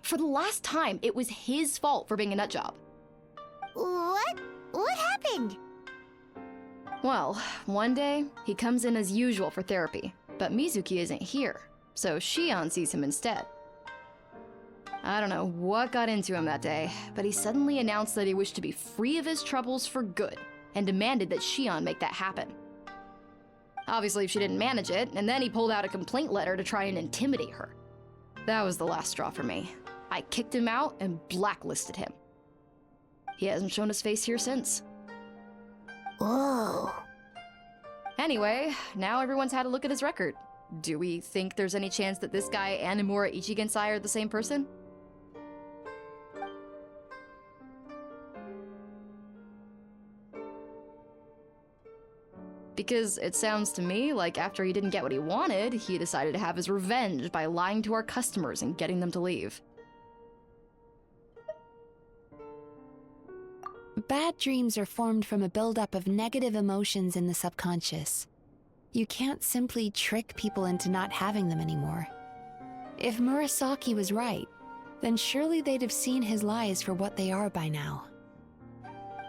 [SPEAKER 8] For the last time, it was his fault for being a nutjob.
[SPEAKER 2] What? What happened?
[SPEAKER 8] Well, one day, he comes in as usual for therapy, but Mizuki isn't here, so Shion sees him instead. I don't know what got into him that day, but he suddenly announced that he wished to be free of his troubles for good, and demanded that Shion make that happen. Obviously, she didn't manage it, and then he pulled out a complaint letter to try and intimidate her. That was the last straw for me. I kicked him out and blacklisted him. He hasn't shown his face here since.
[SPEAKER 2] Whoa.
[SPEAKER 8] Anyway, now everyone's had a look at his record. Do we think there's any chance that this guy and Nomura Ichigensai are the same person? Because it sounds to me like after he didn't get what he wanted, he decided to have his revenge by lying to our customers and getting them to leave.
[SPEAKER 1] Bad dreams are formed from a buildup of negative emotions in the subconscious. You can't simply trick people into not having them anymore. If Murasaki was right, then surely they'd have seen his lies for what they are by now.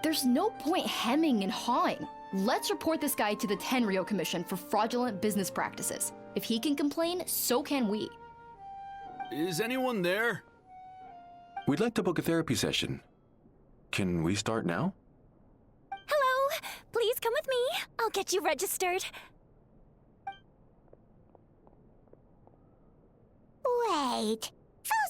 [SPEAKER 8] There's no point hemming and hawing. Let's report this guy to the Tenryo Commission for fraudulent business practices. If he can complain, so can we.
[SPEAKER 11] Is anyone there?
[SPEAKER 12] We'd like to book a therapy session. Can we start now?
[SPEAKER 7] Hello! Please come with me. I'll get you registered.
[SPEAKER 2] Wait.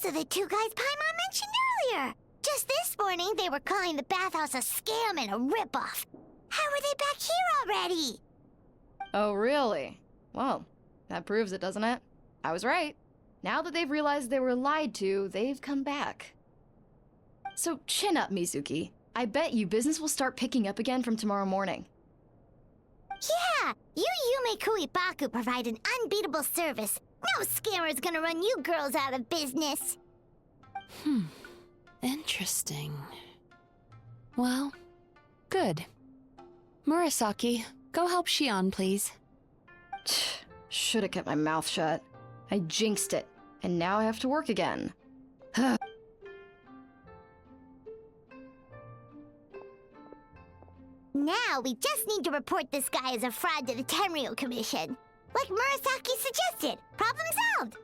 [SPEAKER 2] Those are the two guys Paimon mentioned earlier. Just this morning, they were calling the bathhouse a scam and a ripoff. How are they back here already?
[SPEAKER 8] Oh, really? Well, that proves it, doesn't it? I was right. Now that they've realized they were lied to, they've come back. So chin up, Mizuki. I bet you business will start picking up again from tomorrow morning.
[SPEAKER 2] Yeah, you Yumei Baku provide an unbeatable service. No scammer's gonna run you girls out of business.
[SPEAKER 1] Interesting. Well, good. Murasaki, go help Shion, please.
[SPEAKER 8] Should have kept my mouth shut. I jinxed it, and now I have to work again.
[SPEAKER 2] Now we just need to report this guy as a fraud to the Tenryo Commission. Like Murasaki suggested. Problem solved.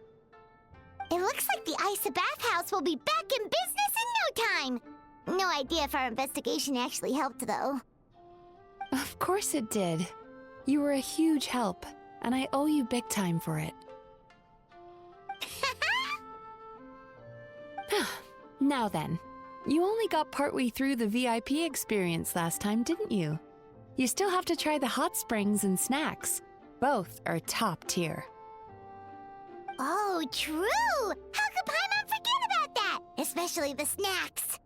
[SPEAKER 2] It looks like the Aisa Bathhouse will be back in business in no time. No idea if our investigation actually helped, though.
[SPEAKER 1] Of course it did. You were a huge help, and I owe you big time for it. Now then, you only got partway through the VIP experience last time, didn't you? You still have to try the hot springs and snacks. Both are top tier.
[SPEAKER 2] Oh, true! How could Paimon forget about that? Especially the snacks.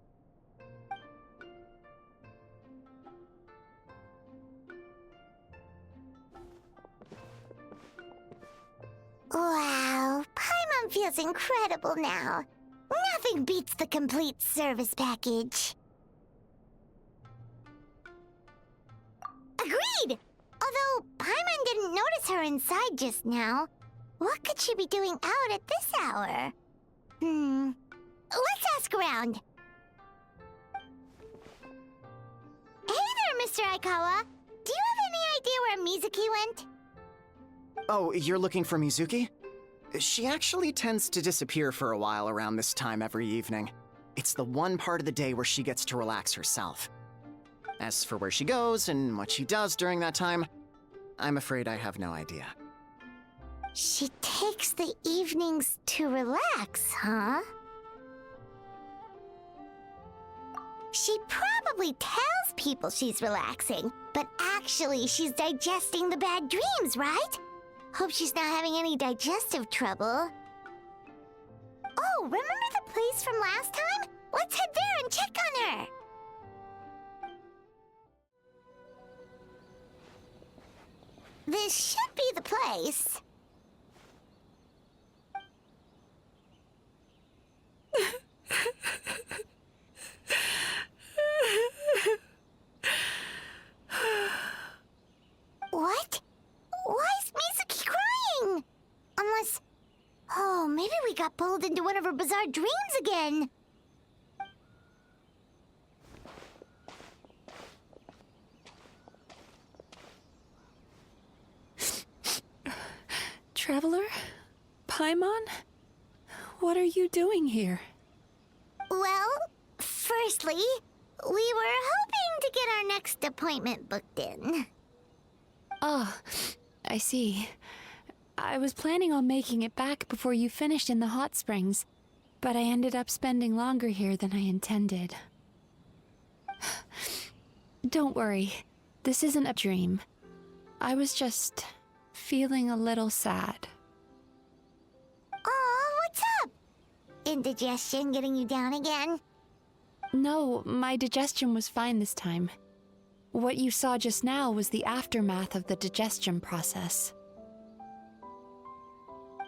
[SPEAKER 2] Wow, Paimon feels incredible now. Nothing beats the complete service package. Agreed! Although Paimon didn't notice her inside just now. What could she be doing out at this hour? Let's ask around. Hey there, Mr. Aikawa. Do you have any idea where Mizuki went?
[SPEAKER 6] Oh, you're looking for Mizuki? She actually tends to disappear for a while around this time every evening. It's the one part of the day where she gets to relax herself. As for where she goes and what she does during that time, I'm afraid I have no idea.
[SPEAKER 2] She takes the evenings to relax, huh? She probably tells people she's relaxing, but actually she's digesting the bad dreams, right? Hope she's not having any digestive trouble. Oh, remember the place from last time? Let's head there and check on her. This should be the place. What? Why is Mizuki crying? Unless... Oh, maybe we got pulled into one of her bizarre dreams again.
[SPEAKER 1] Traveler? Paimon? What are you doing here?
[SPEAKER 2] Well, firstly, we were hoping to get our next appointment booked in.
[SPEAKER 1] Oh, I see. I was planning on making it back before you finished in the hot springs, but I ended up spending longer here than I intended. Don't worry, this isn't a dream. I was just feeling a little sad.
[SPEAKER 2] Oh, what's up? Indigestion getting you down again?
[SPEAKER 1] No, my digestion was fine this time. What you saw just now was the aftermath of the digestion process.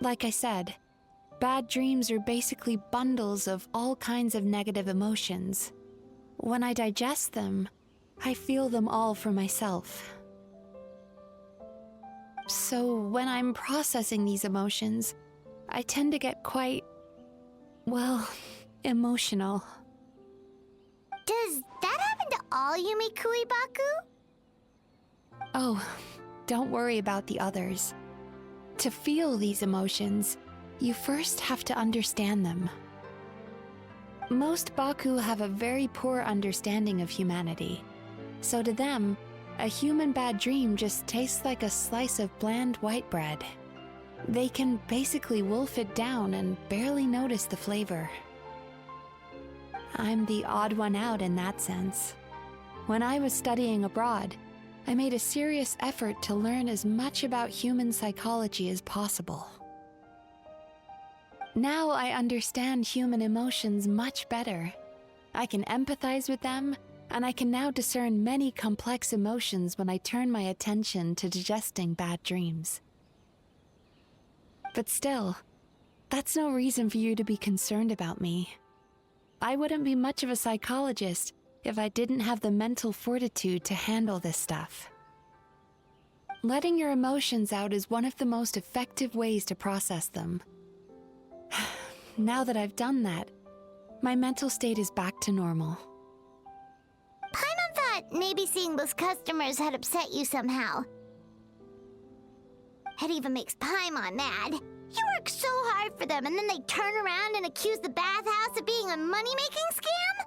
[SPEAKER 1] Like I said, bad dreams are basically bundles of all kinds of negative emotions. When I digest them, I feel them all for myself. So when I'm processing these emotions, I tend to get quite, well, emotional.
[SPEAKER 2] Does that happen to all Yumei Baku?
[SPEAKER 1] Oh, don't worry about the others. To feel these emotions, you first have to understand them. Most Baku have a very poor understanding of humanity, so to them, a human bad dream just tastes like a slice of bland white bread. They can basically wolf it down and barely notice the flavor. I'm the odd one out in that sense. When I was studying abroad, I made a serious effort to learn as much about human psychology as possible. Now I understand human emotions much better, I can empathize with them, and I can now discern many complex emotions when I turn my attention to digesting bad dreams. But still, that's no reason for you to be concerned about me. I wouldn't be much of a psychologist if I didn't have the mental fortitude to handle this stuff. Letting your emotions out is one of the most effective ways to process them. Now that I've done that, my mental state is back to normal.
[SPEAKER 2] Paimon thought maybe seeing those customers had upset you somehow. It even makes Paimon mad. You work so hard for them, and then they turn around and accuse the bathhouse of being a money-making scam?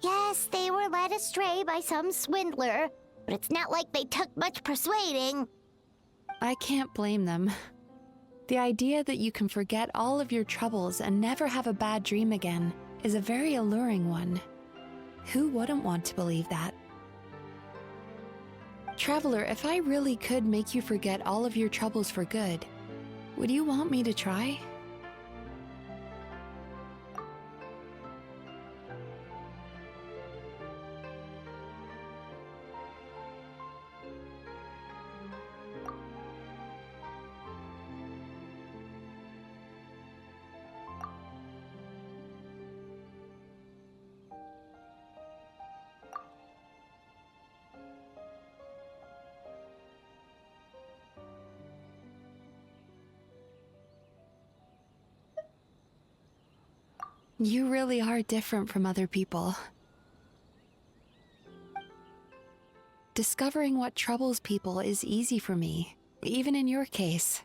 [SPEAKER 2] Yes, they were led astray by some swindler, but it's not like they took much persuading.
[SPEAKER 1] I can't blame them. The idea that you can forget all of your troubles and never have a bad dream again is a very alluring one. Who wouldn't want to believe that? Traveler, if I really could make you forget all of your troubles for good, would you want me to try? You really are different from other people. Discovering what troubles people is easy for me, even in your case.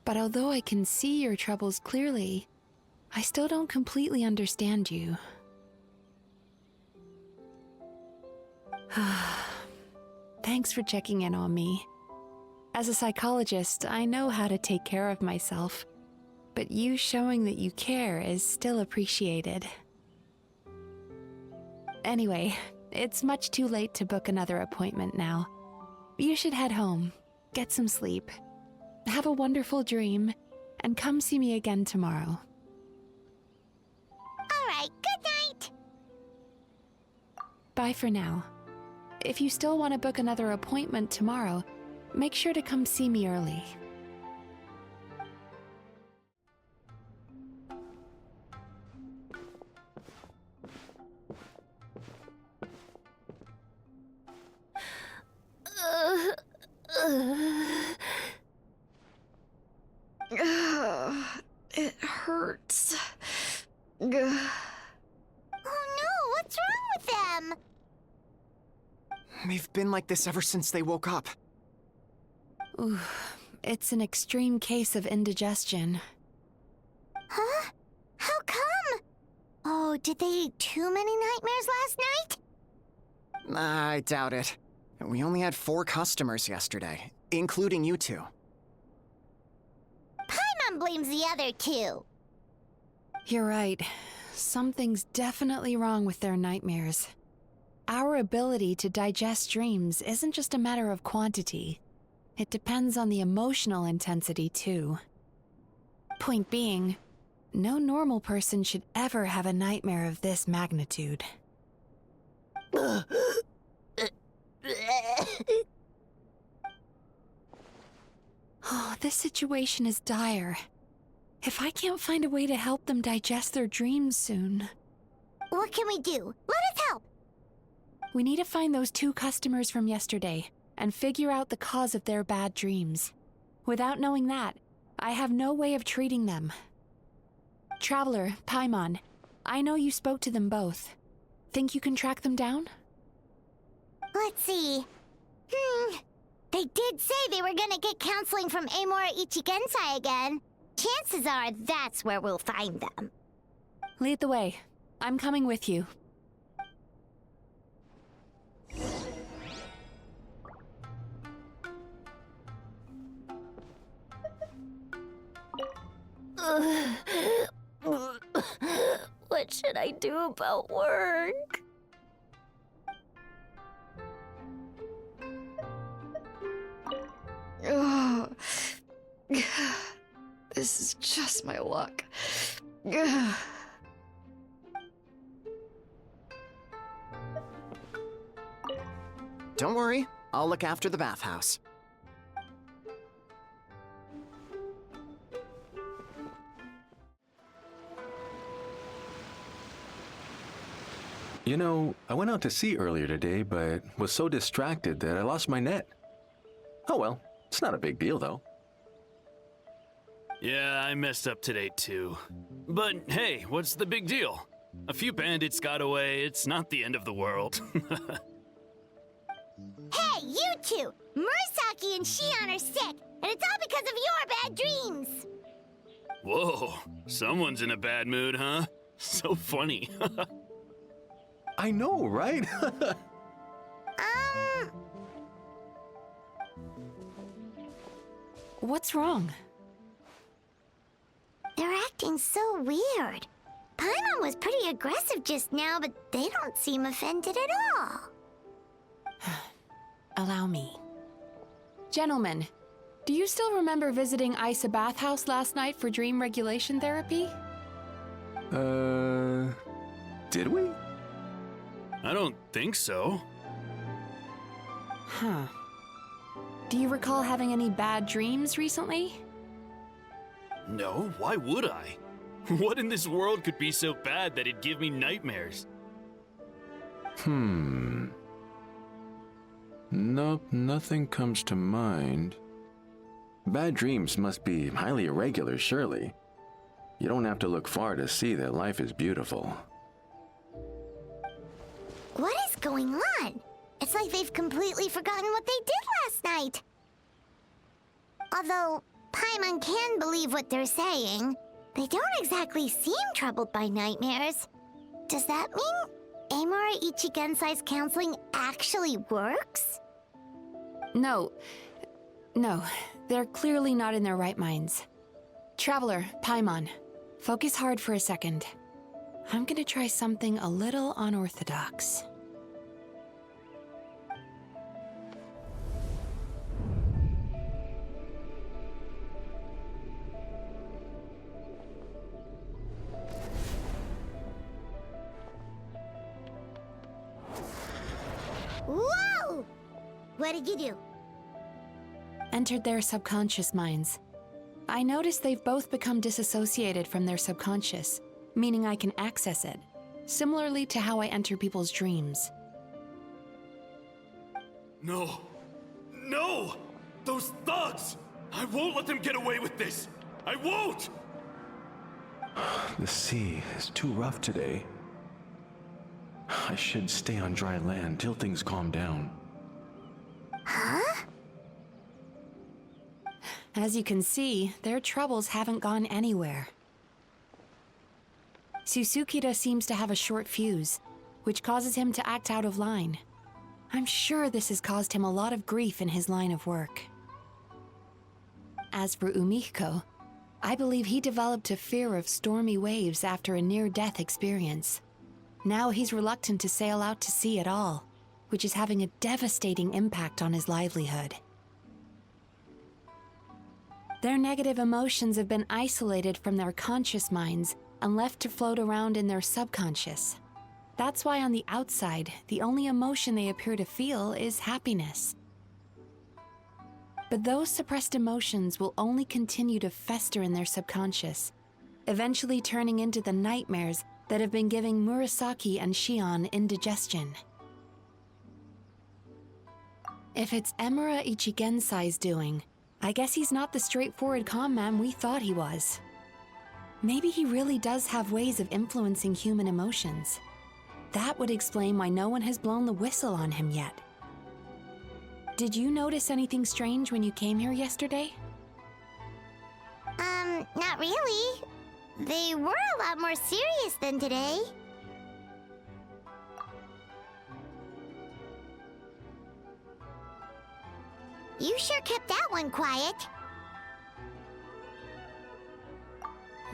[SPEAKER 1] But although I can see your troubles clearly, I still don't completely understand you. Thanks for checking in on me. As a psychologist, I know how to take care of myself. But you showing that you care is still appreciated. Anyway, it's much too late to book another appointment now. You should head home, get some sleep, have a wonderful dream, and come see me again tomorrow.
[SPEAKER 2] All right, good night!
[SPEAKER 1] Bye for now. If you still want to book another appointment tomorrow, make sure to come see me early.
[SPEAKER 8] It hurts.
[SPEAKER 2] Oh no, what's wrong with them?
[SPEAKER 6] They've been like this ever since they woke up.
[SPEAKER 1] Ooh, it's an extreme case of indigestion.
[SPEAKER 2] Huh? How come? Oh, did they eat too many nightmares last night?
[SPEAKER 6] I doubt it. We only had 4 customers yesterday, including you two.
[SPEAKER 2] Paimon blames the other 2.
[SPEAKER 1] You're right. Something's definitely wrong with their nightmares. Our ability to digest dreams isn't just a matter of quantity. It depends on the emotional intensity, too. Point being, no normal person should ever have a nightmare of this magnitude. Oh, this situation is dire. If I can't find a way to help them digest their dreams soon...
[SPEAKER 2] What can we do? Let us help!
[SPEAKER 1] We need to find those 2 customers from yesterday and figure out the cause of their bad dreams. Without knowing that, I have no way of treating them. Traveler, Paimon, I know you spoke to them both. Think you can track them down?
[SPEAKER 2] Let's see. They did say they were gonna get counseling from Amora Ichigensai again. Chances are that's where we'll find them.
[SPEAKER 1] Lead the way. I'm coming with you.
[SPEAKER 7] What should I do about work?
[SPEAKER 8] This is just my luck.
[SPEAKER 6] Don't worry, I'll look after the bathhouse.
[SPEAKER 12] You know, I went out to sea earlier today, but was so distracted that I lost my net. Oh well, it's not a big deal though.
[SPEAKER 11] Yeah, I messed up today too. But hey, what's the big deal? A few bandits got away, it's not the end of the world.
[SPEAKER 2] Hey, you two! Murasaki and Shion are sick, and it's all because of your bad dreams!
[SPEAKER 11] Whoa, someone's in a bad mood, huh? So funny.
[SPEAKER 12] I know, right?
[SPEAKER 1] What's wrong?
[SPEAKER 2] They're acting so weird. Paimon was pretty aggressive just now, but they don't seem offended at all.
[SPEAKER 1] Allow me. Gentlemen, do you still remember visiting Aisa Bathhouse last night for dream regulation therapy?
[SPEAKER 12] Did we?
[SPEAKER 11] I don't think so.
[SPEAKER 1] Huh. Do you recall having any bad dreams recently?
[SPEAKER 11] No, why would I? What in this world could be so bad that it'd give me nightmares?
[SPEAKER 12] Nope, nothing comes to mind. Bad dreams must be highly irregular, surely. You don't have to look far to see that life is beautiful.
[SPEAKER 2] What is going on? It's like they've completely forgotten what they did last night. Although Paimon can believe what they're saying, they don't exactly seem troubled by nightmares. Does that mean Amura Ichigensai's counseling actually works?
[SPEAKER 1] No, they're clearly not in their right minds. Traveler, Paimon, focus hard for a second. I'm gonna try something a little unorthodox.
[SPEAKER 2] Whoa! What did you do?
[SPEAKER 1] Entered their subconscious minds. I noticed they've both become disassociated from their subconscious, meaning I can access it, similarly to how I enter people's dreams.
[SPEAKER 11] No! No! Those thugs! I won't let them get away with this! I won't!
[SPEAKER 12] The sea is too rough today. I should stay on dry land till things calm down.
[SPEAKER 2] Huh?
[SPEAKER 1] As you can see, their troubles haven't gone anywhere. Susukida seems to have a short fuse, which causes him to act out of line. I'm sure this has caused him a lot of grief in his line of work. As for Umiko, I believe he developed a fear of stormy waves after a near-death experience. Now he's reluctant to sail out to sea at all, which is having a devastating impact on his livelihood. Their negative emotions have been isolated from their conscious minds and left to float around in their subconscious. That's why on the outside, the only emotion they appear to feel is happiness. But those suppressed emotions will only continue to fester in their subconscious, eventually turning into the nightmares that have been giving Murasaki and Shion indigestion. If it's Emura Ichigensai's doing, I guess he's not the straightforward calm man we thought he was. Maybe he really does have ways of influencing human emotions. That would explain why no one has blown the whistle on him yet. Did you notice anything strange when you came here yesterday?
[SPEAKER 2] Not really. They were a lot more serious than today. You sure kept that one quiet.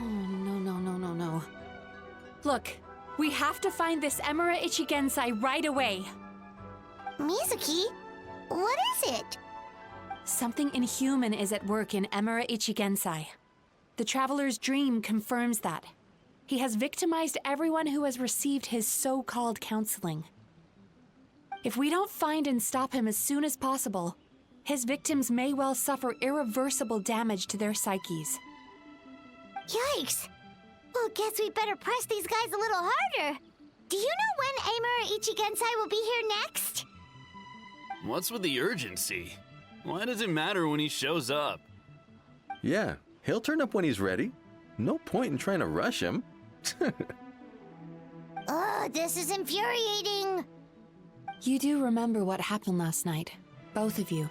[SPEAKER 1] Oh, no. Look, we have to find this Emura Ichigensai right away.
[SPEAKER 2] Mizuki, what is it?
[SPEAKER 1] Something inhuman is at work in Emura Ichigensai. The Traveler's dream confirms that. He has victimized everyone who has received his so-called counseling. If we don't find and stop him as soon as possible, his victims may well suffer irreversible damage to their psyches.
[SPEAKER 2] Yikes! Well, guess we better press these guys a little harder. Do you know when Amura Ichigensai will be here next?
[SPEAKER 11] What's with the urgency? Why does it matter when he shows up?
[SPEAKER 12] Yeah, he'll turn up when he's ready. No point in trying to rush him.
[SPEAKER 2] Ugh, this is infuriating.
[SPEAKER 1] You do remember what happened last night, both of you.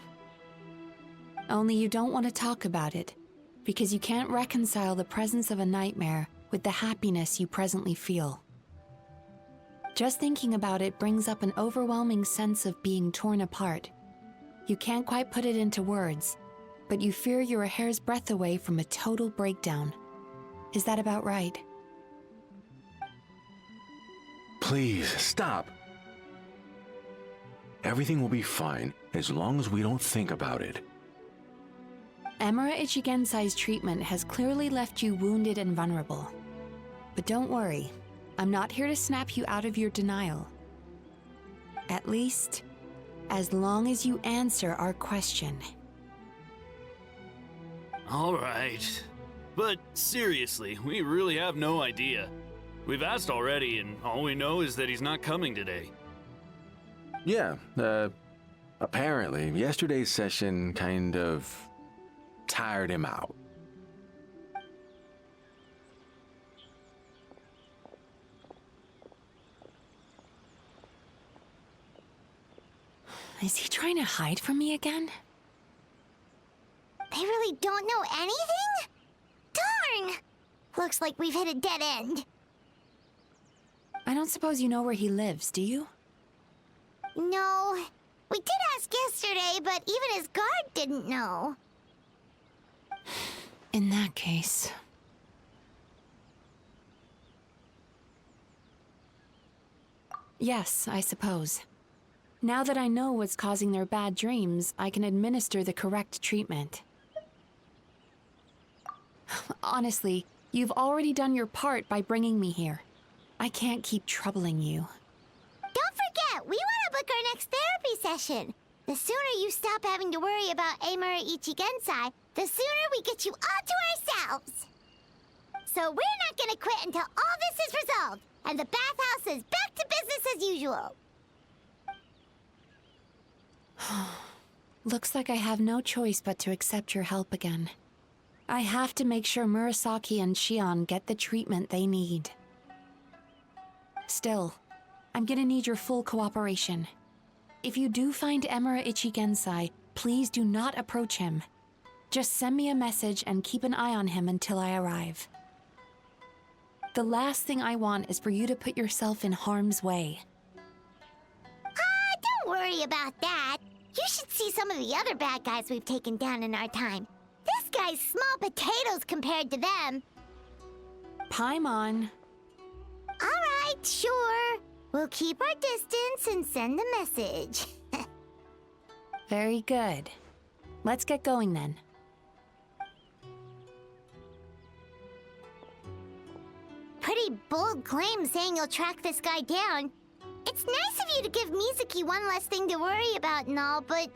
[SPEAKER 1] Only you don't want to talk about it, because you can't reconcile the presence of a nightmare with the happiness you presently feel. Just thinking about it brings up an overwhelming sense of being torn apart. You can't quite put it into words, but you fear you're a hair's breadth away from a total breakdown. Is that about right?
[SPEAKER 12] Please, stop. Everything will be fine as long as we don't think about it.
[SPEAKER 1] Amura Ichigensai's treatment has clearly left you wounded and vulnerable. But don't worry, I'm not here to snap you out of your denial. At least, as long as you answer our question.
[SPEAKER 11] All right. But seriously, we really have no idea. We've asked already, and all we know is that he's not coming today.
[SPEAKER 12] Yeah, apparently, yesterday's session kind of tired him out.
[SPEAKER 1] Is he trying to hide from me again?
[SPEAKER 2] They really don't know anything? Darn! Looks like we've hit a dead end.
[SPEAKER 1] I don't suppose you know where he lives, do you?
[SPEAKER 2] No. We did ask yesterday, but even his guard didn't know.
[SPEAKER 1] In that case... Yes, I suppose. Now that I know what's causing their bad dreams, I can administer the correct treatment. Honestly, you've already done your part by bringing me here. I can't keep troubling you.
[SPEAKER 2] Don't forget, we want to book our next therapy session. The sooner you stop having to worry about Amura Ichigensai, the sooner we get you all to ourselves. So we're not going to quit until all this is resolved, and the bathhouse is back to business as usual.
[SPEAKER 1] Looks like I have no choice but to accept your help again. I have to make sure Murasaki and Shion get the treatment they need. Still, I'm gonna need your full cooperation. If you do find Amura Ichigensai, please do not approach him. Just send me a message and keep an eye on him until I arrive. The last thing I want is for you to put yourself in harm's way.
[SPEAKER 2] Don't worry about that. You should see some of the other bad guys we've taken down in our time. This guy's small potatoes compared to them.
[SPEAKER 1] Paimon.
[SPEAKER 2] All right, sure. We'll keep our distance and send the message.
[SPEAKER 1] Very good. Let's get going then.
[SPEAKER 2] Pretty bold claim saying you'll track this guy down. It's nice of you to give Mizuki one less thing to worry about and all, but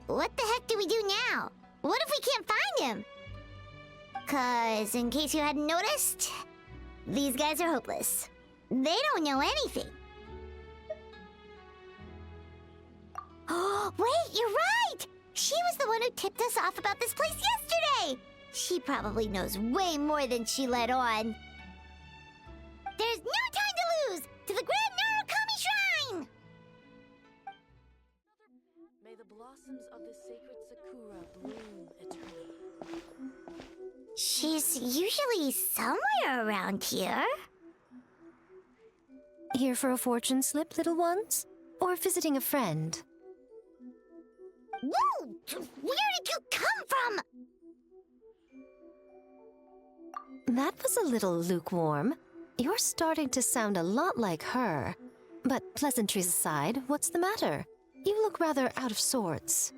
[SPEAKER 2] what the heck do we do now? What if we can't find him? 'Cause, in case you hadn't noticed, these guys are hopeless. They don't know anything. Oh, wait, you're right! She was the one who tipped us off about this place yesterday! She probably knows way more than she let on. There's no time to lose! To the Grand Narukami Shrine!
[SPEAKER 15] May the blossoms of the sacred sakura bloom eternally.
[SPEAKER 2] She's usually somewhere around here.
[SPEAKER 9] Here for a fortune slip, little ones? Or visiting a friend?
[SPEAKER 2] Whoa! Where did you come from?
[SPEAKER 9] That was a little lukewarm. You're starting to sound a lot like her. But pleasantries aside, what's the matter? You look rather out of sorts.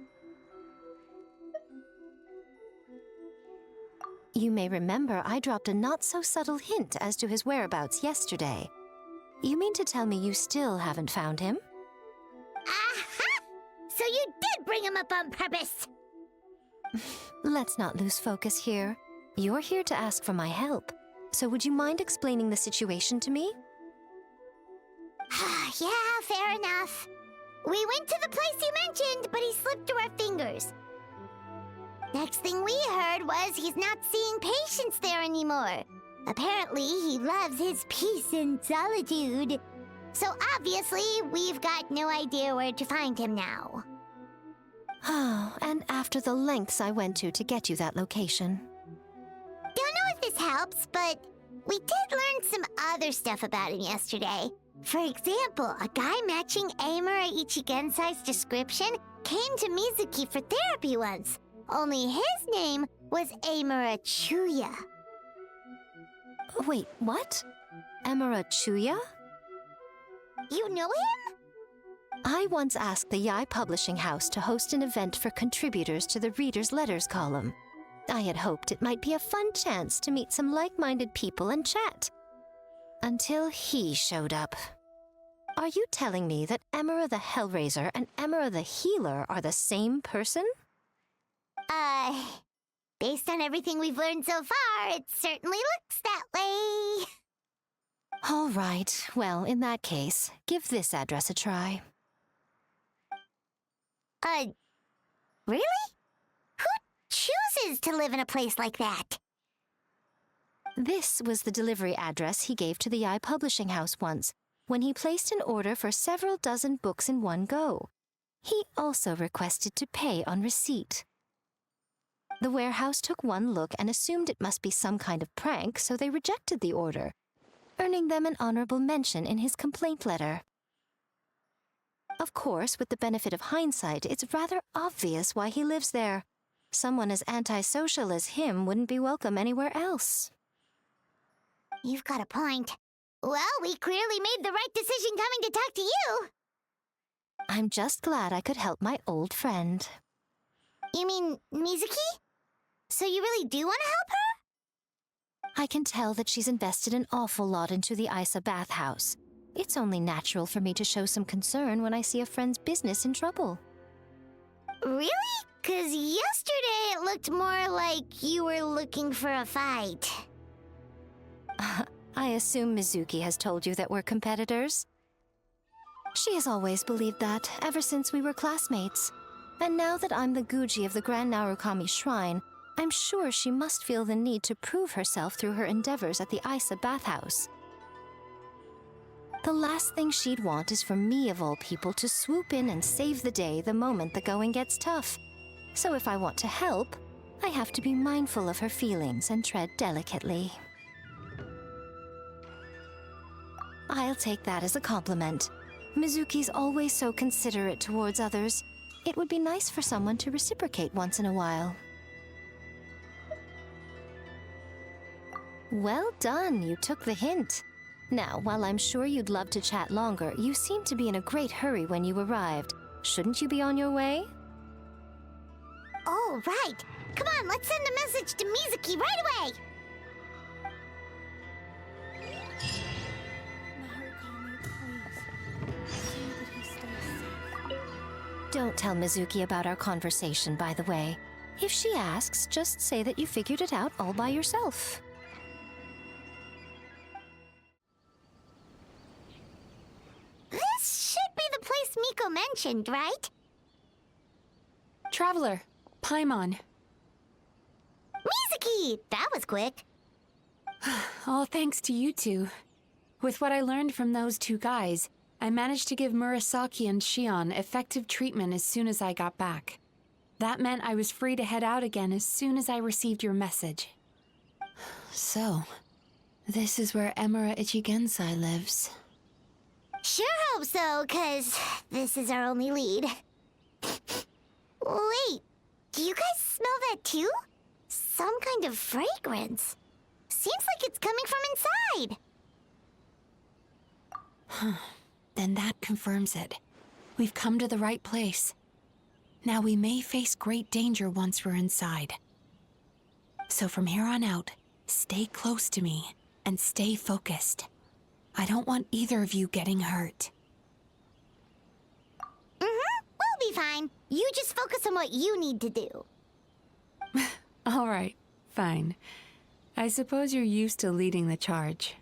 [SPEAKER 9] You may remember I dropped a not-so-subtle hint as to his whereabouts yesterday. You mean to tell me you still haven't found him?
[SPEAKER 2] So you did bring him up on purpose!
[SPEAKER 9] Let's not lose focus here. You're here to ask for my help. So would you mind explaining the situation to me?
[SPEAKER 2] Yeah, fair enough. We went to the place you mentioned, but he slipped through our fingers. Next thing we heard was he's not seeing patients there anymore. Apparently, he loves his peace and solitude. So obviously, we've got no idea where to find him now.
[SPEAKER 9] Oh, and after the lengths I went to get you that location.
[SPEAKER 2] Don't know if this helps, but we did learn some other stuff about him yesterday. For example, a guy matching Amura Ichigensai's description came to Mizuki for therapy once. Only his name was Amura Chuya.
[SPEAKER 9] Wait, what? Amura Chuya?
[SPEAKER 2] You know him?
[SPEAKER 9] I once asked the Yai Publishing House to host an event for contributors to the Reader's Letters column. I had hoped it might be a fun chance to meet some like-minded people and chat. Until he showed up. Are you telling me that Amura the Hellraiser and Amura the Healer are the same person?
[SPEAKER 2] Based on everything we've learned so far, it certainly looks that way.
[SPEAKER 9] All right, well, in that case, give this address a try.
[SPEAKER 2] Really? Who chooses to live in a place like that?
[SPEAKER 9] This was the delivery address he gave to the Yai Publishing House once, when he placed an order for several dozen books in one go. He also requested to pay on receipt. The warehouse took one look and assumed it must be some kind of prank, so they rejected the order, earning them an honorable mention in his complaint letter. Of course, with the benefit of hindsight, it's rather obvious why he lives there. Someone as antisocial as him wouldn't be welcome anywhere else.
[SPEAKER 2] You've got a point. Well, we clearly made the right decision coming to talk to you.
[SPEAKER 9] I'm just glad I could help my old friend.
[SPEAKER 2] You mean Mizuki? So you really do want to help her?
[SPEAKER 9] I can tell that she's invested an awful lot into the Aisa Bathhouse. It's only natural for me to show some concern when I see a friend's business in trouble.
[SPEAKER 2] Really? 'Cause yesterday it looked more like you were looking for a fight.
[SPEAKER 9] I assume Mizuki has told you that we're competitors? She has always believed that, ever since we were classmates. And now that I'm the Guji of the Grand Narukami Shrine, I'm sure she must feel the need to prove herself through her endeavors at the Aisa Bathhouse. The last thing she'd want is for me, of all people, to swoop in and save the day the moment the going gets tough. So if I want to help, I have to be mindful of her feelings and tread delicately. I'll take that as a compliment. Mizuki's always so considerate towards others. It would be nice for someone to reciprocate once in a while. Well done, you took the hint. Now, while I'm sure you'd love to chat longer, you seemed to be in a great hurry when you arrived. Shouldn't you be on your way?
[SPEAKER 2] Oh, right. Come on, let's send a message to Mizuki right away.
[SPEAKER 9] Don't tell Mizuki about our conversation, by the way. If she asks, just say that you figured it out all by yourself.
[SPEAKER 2] This should be the place Miko mentioned, right?
[SPEAKER 1] Traveler, Paimon.
[SPEAKER 2] Mizuki! That was quick.
[SPEAKER 1] All thanks to you two. With what I learned from those two guys, I managed to give Murasaki and Shion effective treatment as soon as I got back. That meant I was free to head out again as soon as I received your message. So, this is where Amura Ichigensai lives.
[SPEAKER 2] Sure hope so, 'cause this is our only lead. Wait, do you guys smell that too? Some kind of fragrance. Seems like it's coming from inside.
[SPEAKER 1] Then that confirms it. We've come to the right place. Now we may face great danger once we're inside. So from here on out, stay close to me and stay focused. I don't want either of you getting hurt.
[SPEAKER 2] We'll be fine. fine. You just focus on what you need to do.
[SPEAKER 1] All right, fine. I suppose you're used to leading the charge.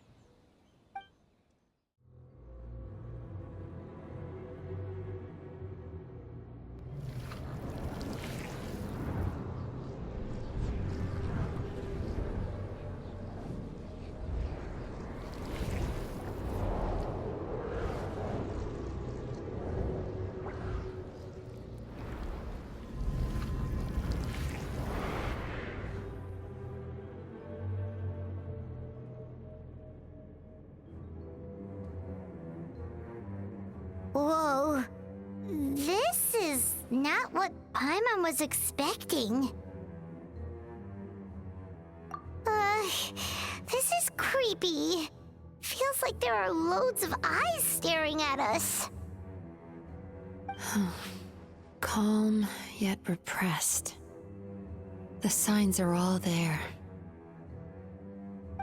[SPEAKER 2] Whoa. This is not what Paimon was expecting. This is creepy. Feels like there are loads of eyes staring at us.
[SPEAKER 1] Calm, yet repressed. The signs are all there.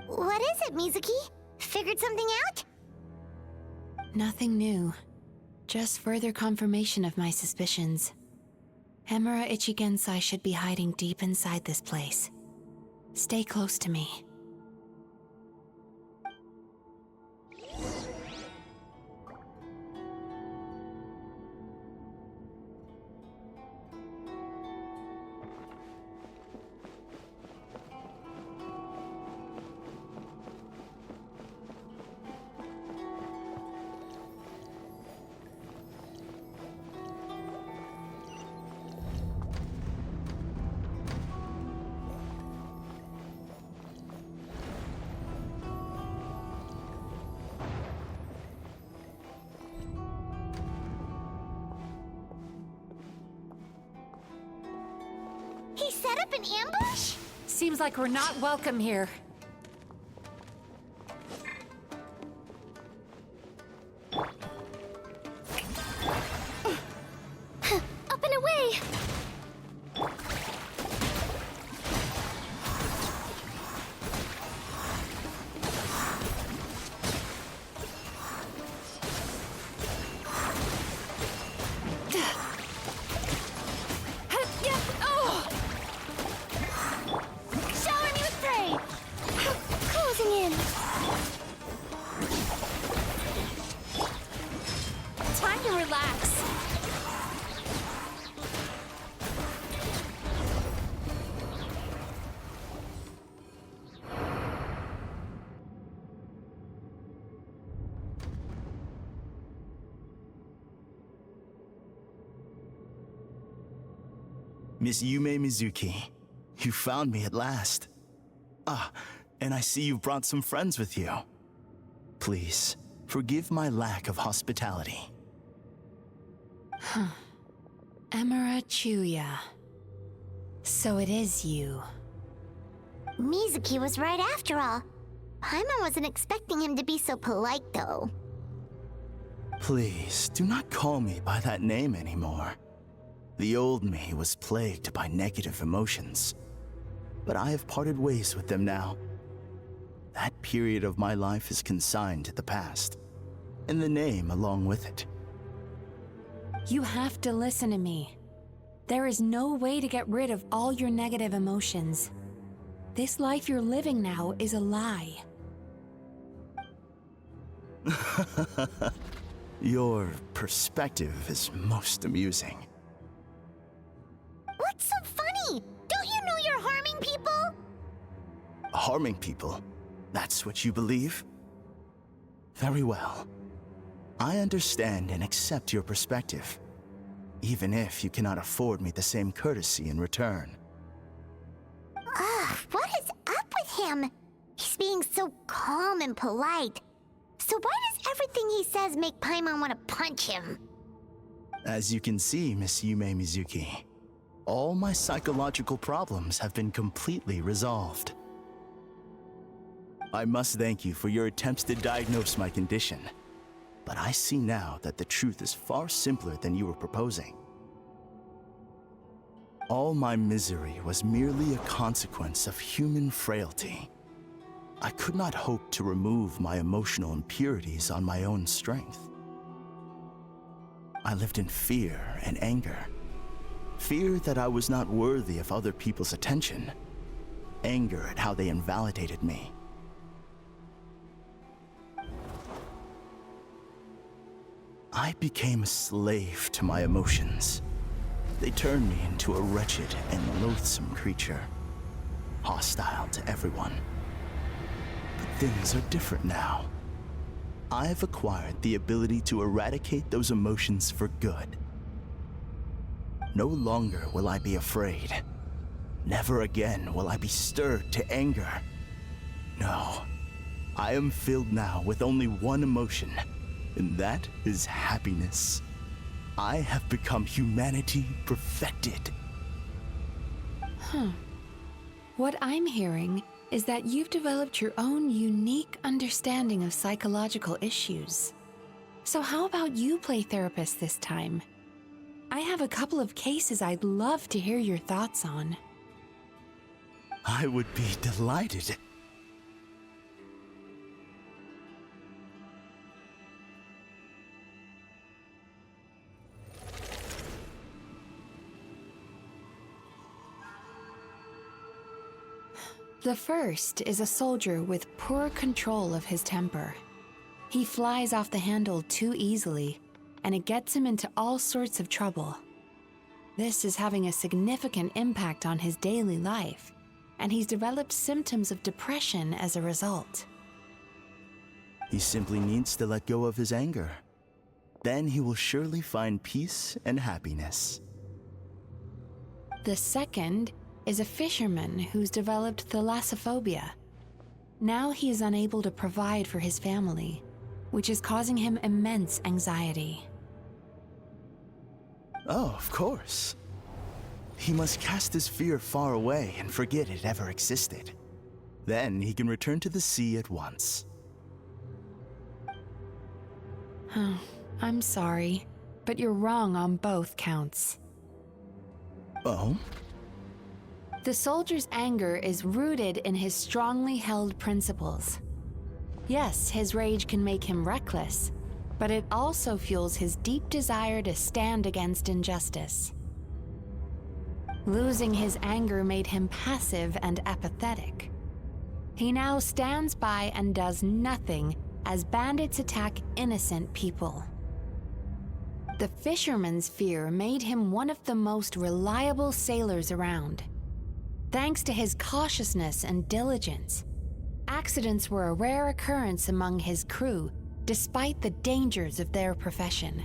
[SPEAKER 2] What is it, Mizuki? Figured something out?
[SPEAKER 1] Nothing new. Just further confirmation of my suspicions. Emura Ichigensai should be hiding deep inside this place. Stay close to me.
[SPEAKER 2] He set up an ambush?
[SPEAKER 1] Seems like we're not welcome here.
[SPEAKER 7] Up and away!
[SPEAKER 2] Shower me with prey! Closing in!
[SPEAKER 1] Time to relax.
[SPEAKER 13] Miss Yumemizuki, you found me at last. Ah, and I see you brought some friends with you. Please, forgive my lack of hospitality.
[SPEAKER 1] Emura Chuya. So it is you.
[SPEAKER 2] Mizuki was right after all. Paimon wasn't expecting him to be so polite, though.
[SPEAKER 13] Please, do not call me by that name anymore. The old me was plagued by negative emotions, but I have parted ways with them now. That period of my life is consigned to the past, and the name along with it.
[SPEAKER 1] You have to listen to me. There is no way to get rid of all your negative emotions. This life you're living now is a lie.
[SPEAKER 13] Your perspective is most amusing.
[SPEAKER 2] What's so funny? Don't you know you're harming people?
[SPEAKER 13] Harming people? That's what you believe? Very well. I understand and accept your perspective, even if you cannot afford me the same courtesy in return.
[SPEAKER 2] What is up with him? He's being so calm and polite. So why does everything he says make Paimon want to punch him?
[SPEAKER 13] As you can see, Miss Yumemizuki, all my psychological problems have been completely resolved. I must thank you for your attempts to diagnose my condition, but I see now that the truth is far simpler than you were proposing. All my misery was merely a consequence of human frailty. I could not hope to remove my emotional impurities on my own strength. I lived in fear and anger, Fear that I was not worthy of other people's attention. Anger at how they invalidated me. I became a slave to my emotions. They turned me into a wretched and loathsome creature, hostile to everyone. But things are different now. I've acquired the ability to eradicate those emotions for good. No longer will I be afraid. Never again will I be stirred to anger. No, I am filled now with only one emotion, and that is happiness. I have become humanity perfected.
[SPEAKER 1] What I'm hearing is that you've developed your own unique understanding of psychological issues. So how about you play therapist this time? I have a couple of cases I'd love to hear your thoughts on.
[SPEAKER 13] I would be delighted.
[SPEAKER 1] The first is a soldier with poor control of his temper. He flies off the handle too easily, and it gets him into all sorts of trouble. This is having a significant impact on his daily life, and he's developed symptoms of depression as a result.
[SPEAKER 13] He simply needs to let go of his anger. Then he will surely find peace and happiness.
[SPEAKER 1] The second is a fisherman who's developed thalassophobia. Now he is unable to provide for his family, which is causing him immense anxiety.
[SPEAKER 13] Oh, of course. He must cast his fear far away and forget it ever existed. Then he can return to the sea at once.
[SPEAKER 1] I'm sorry, but you're wrong on both counts.
[SPEAKER 13] Oh?
[SPEAKER 1] The soldier's anger is rooted in his strongly held principles. Yes, his rage can make him reckless, but it also fuels his deep desire to stand against injustice. Losing his anger made him passive and apathetic. He now stands by and does nothing as bandits attack innocent people. The fisherman's fear made him one of the most reliable sailors around. Thanks to his cautiousness and diligence, accidents were a rare occurrence among his crew, despite the dangers of their profession.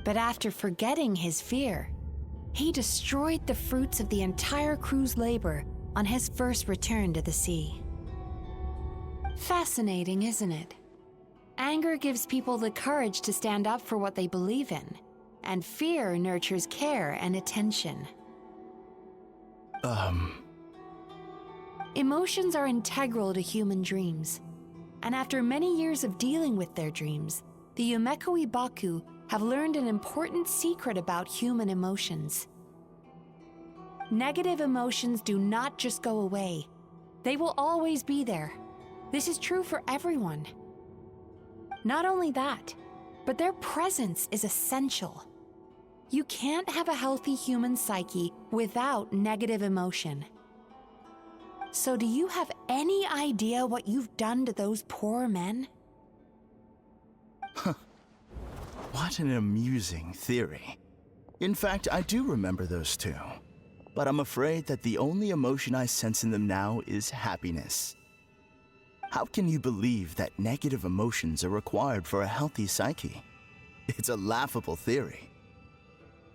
[SPEAKER 1] But after forgetting his fear, he destroyed the fruits of the entire crew's labor on his first return to the sea. Fascinating, isn't it? Anger gives people the courage to stand up for what they believe in, and fear nurtures care and attention. Emotions are integral to human dreams, and after many years of dealing with their dreams, the Yumemizuki Baku have learned an important secret about human emotions. Negative emotions do not just go away. They will always be there. This is true for everyone. Not only that, but their presence is essential. You can't have a healthy human psyche without negative emotion. So do you have any idea what you've done to those poor men?
[SPEAKER 13] What an amusing theory. In fact, I do remember those two. But I'm afraid that the only emotion I sense in them now is happiness. How can you believe that negative emotions are required for a healthy psyche? It's a laughable theory.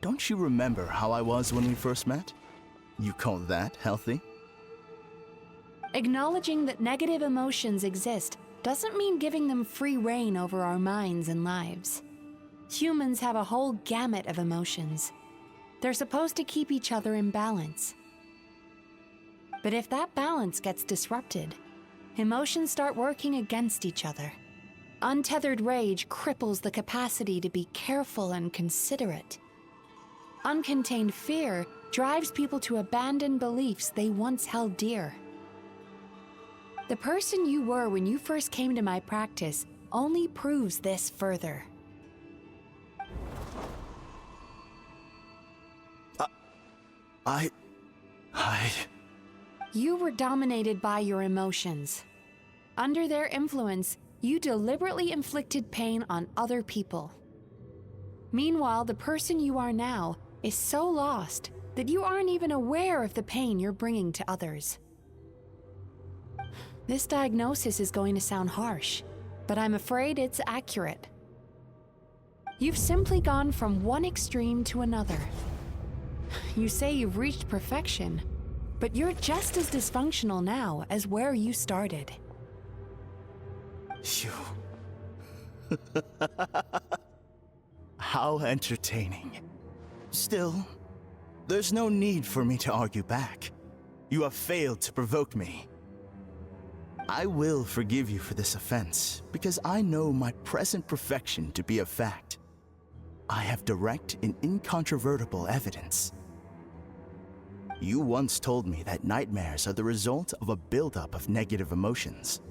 [SPEAKER 13] Don't you remember how I was when we first met? You call that healthy?
[SPEAKER 1] Acknowledging that negative emotions exist doesn't mean giving them free rein over our minds and lives. Humans have a whole gamut of emotions. They're supposed to keep each other in balance. But if that balance gets disrupted, emotions start working against each other. Untethered rage cripples the capacity to be careful and considerate. Uncontained fear drives people to abandon beliefs they once held dear. The person you were when you first came to my practice only proves this further.
[SPEAKER 13] I...
[SPEAKER 1] You were dominated by your emotions. Under their influence, you deliberately inflicted pain on other people. Meanwhile, the person you are now is so lost that you aren't even aware of the pain you're bringing to others. This diagnosis is going to sound harsh, but I'm afraid it's accurate. You've simply gone from one extreme to another. You say you've reached perfection, but you're just as dysfunctional now as where you started.
[SPEAKER 13] You... How entertaining. Still, there's no need for me to argue back. You have failed to provoke me. I will forgive you for this offense, because I know my present perfection to be a fact. I have direct and incontrovertible evidence. You once told me that nightmares are the result of a buildup of negative emotions.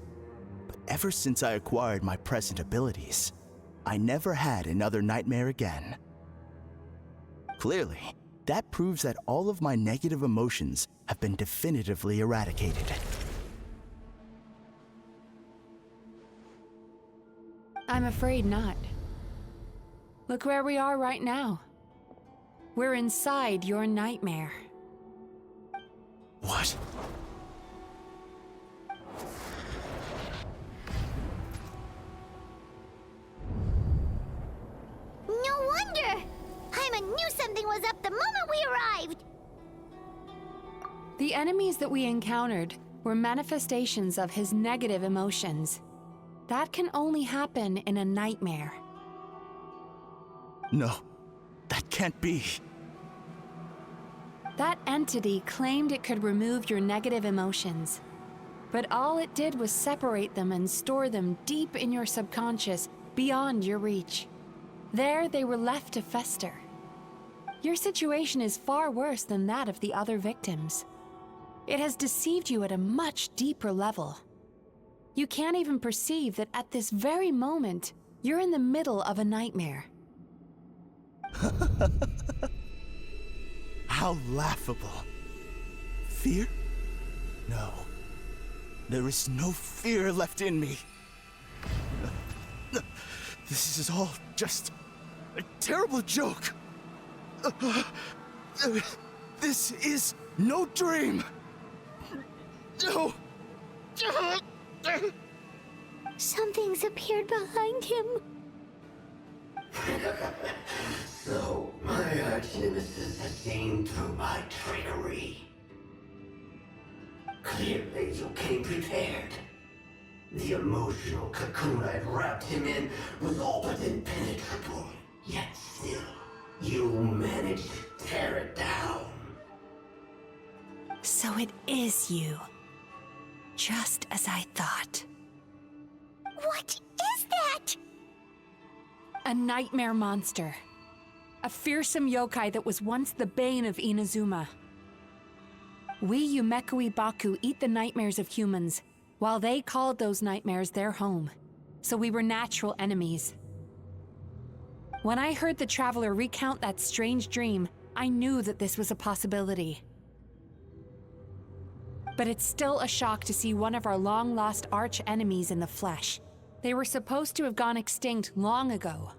[SPEAKER 13] But ever since I acquired my present abilities, I never had another nightmare again. Clearly, that proves that all of my negative emotions have been definitively eradicated.
[SPEAKER 1] I'm afraid not. Look where we are right now. We're inside your nightmare.
[SPEAKER 13] What?
[SPEAKER 2] No wonder! Hyman knew something was up the moment we arrived!
[SPEAKER 1] The enemies that we encountered were manifestations of his negative emotions. That can only happen in a nightmare.
[SPEAKER 13] No, that can't be.
[SPEAKER 1] That entity claimed it could remove your negative emotions. But all it did was separate them and store them deep in your subconscious, beyond your reach. There, they were left to fester. Your situation is far worse than that of the other victims. It has deceived you at a much deeper level. You can't even perceive that at this very moment, you're in the middle of a nightmare.
[SPEAKER 13] How laughable. Fear? No. There is no fear left in me. This is all just a terrible joke. This is no dream. No.
[SPEAKER 2] Something's appeared behind him.
[SPEAKER 14] So, my arch-nemesis has seen through my trickery. Clearly, you came prepared. The emotional cocoon I'd wrapped him in was all but impenetrable. Yet still, you managed to tear it down.
[SPEAKER 1] So it is you. Just as I thought.
[SPEAKER 2] What is that?
[SPEAKER 1] A nightmare monster. A fearsome yokai that was once the bane of Inazuma. We Yumemizuki Baku eat the nightmares of humans, while they called those nightmares their home. So we were natural enemies. When I heard the traveler recount that strange dream, I knew that this was a possibility. But it's still a shock to see one of our long-lost arch-enemies in the flesh. They were supposed to have gone extinct long ago.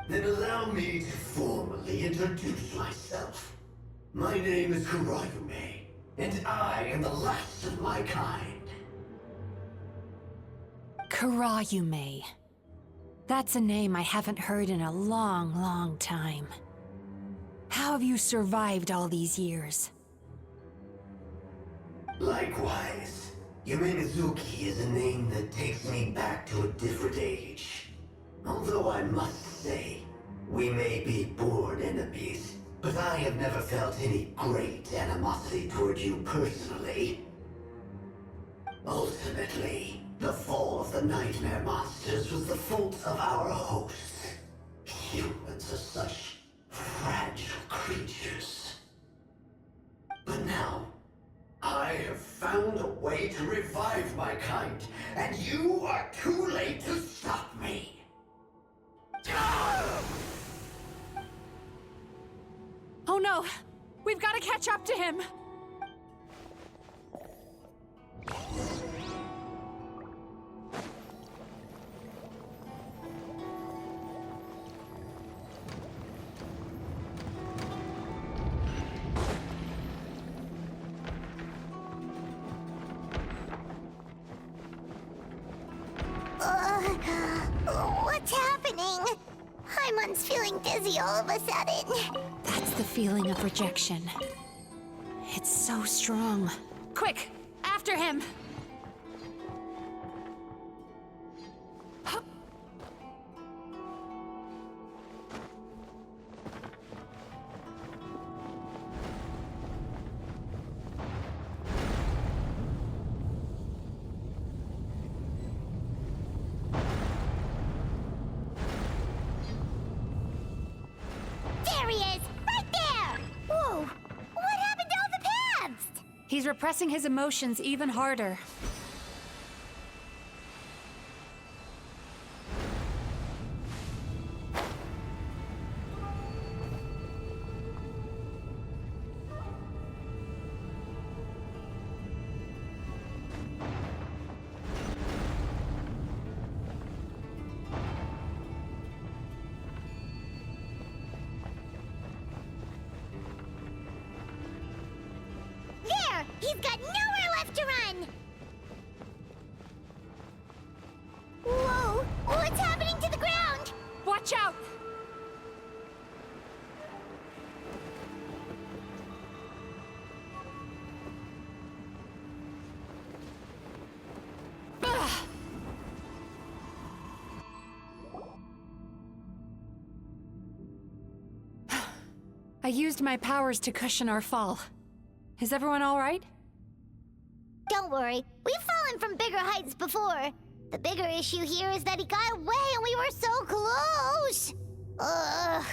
[SPEAKER 14] Then allow me to formally introduce myself. My name is Kurayume, and I am the last of my kind.
[SPEAKER 1] Kurayume. That's a name I haven't heard in a long, long time. How have you survived all these years?
[SPEAKER 14] Likewise, Yumemizuki is a name that takes me back to a different age. Although I must say, we may be born enemies, but I have never felt any great animosity toward you personally. Ultimately, the fall of the nightmare monsters was the fault of our hosts. Humans are such fragile creatures. But now, I have found a way to revive my kind, and you are too late to stop me.
[SPEAKER 1] Oh no! We've got to catch up to him!
[SPEAKER 2] What's happening? Paimon's feeling dizzy all of a sudden.
[SPEAKER 1] That's the feeling of rejection. It's so strong. Quick! After him!
[SPEAKER 2] There he is! Right there! Whoa! What happened to all the paths?
[SPEAKER 1] He's repressing his emotions even harder.
[SPEAKER 2] There! He's got nowhere left to run! Whoa! What's happening to the ground?
[SPEAKER 1] Watch out! Ugh. I used my powers to cushion our fall. Is everyone all right?
[SPEAKER 2] Don't worry, we've fallen from bigger heights before. The bigger issue here is that he got away and we were so close! Ugh.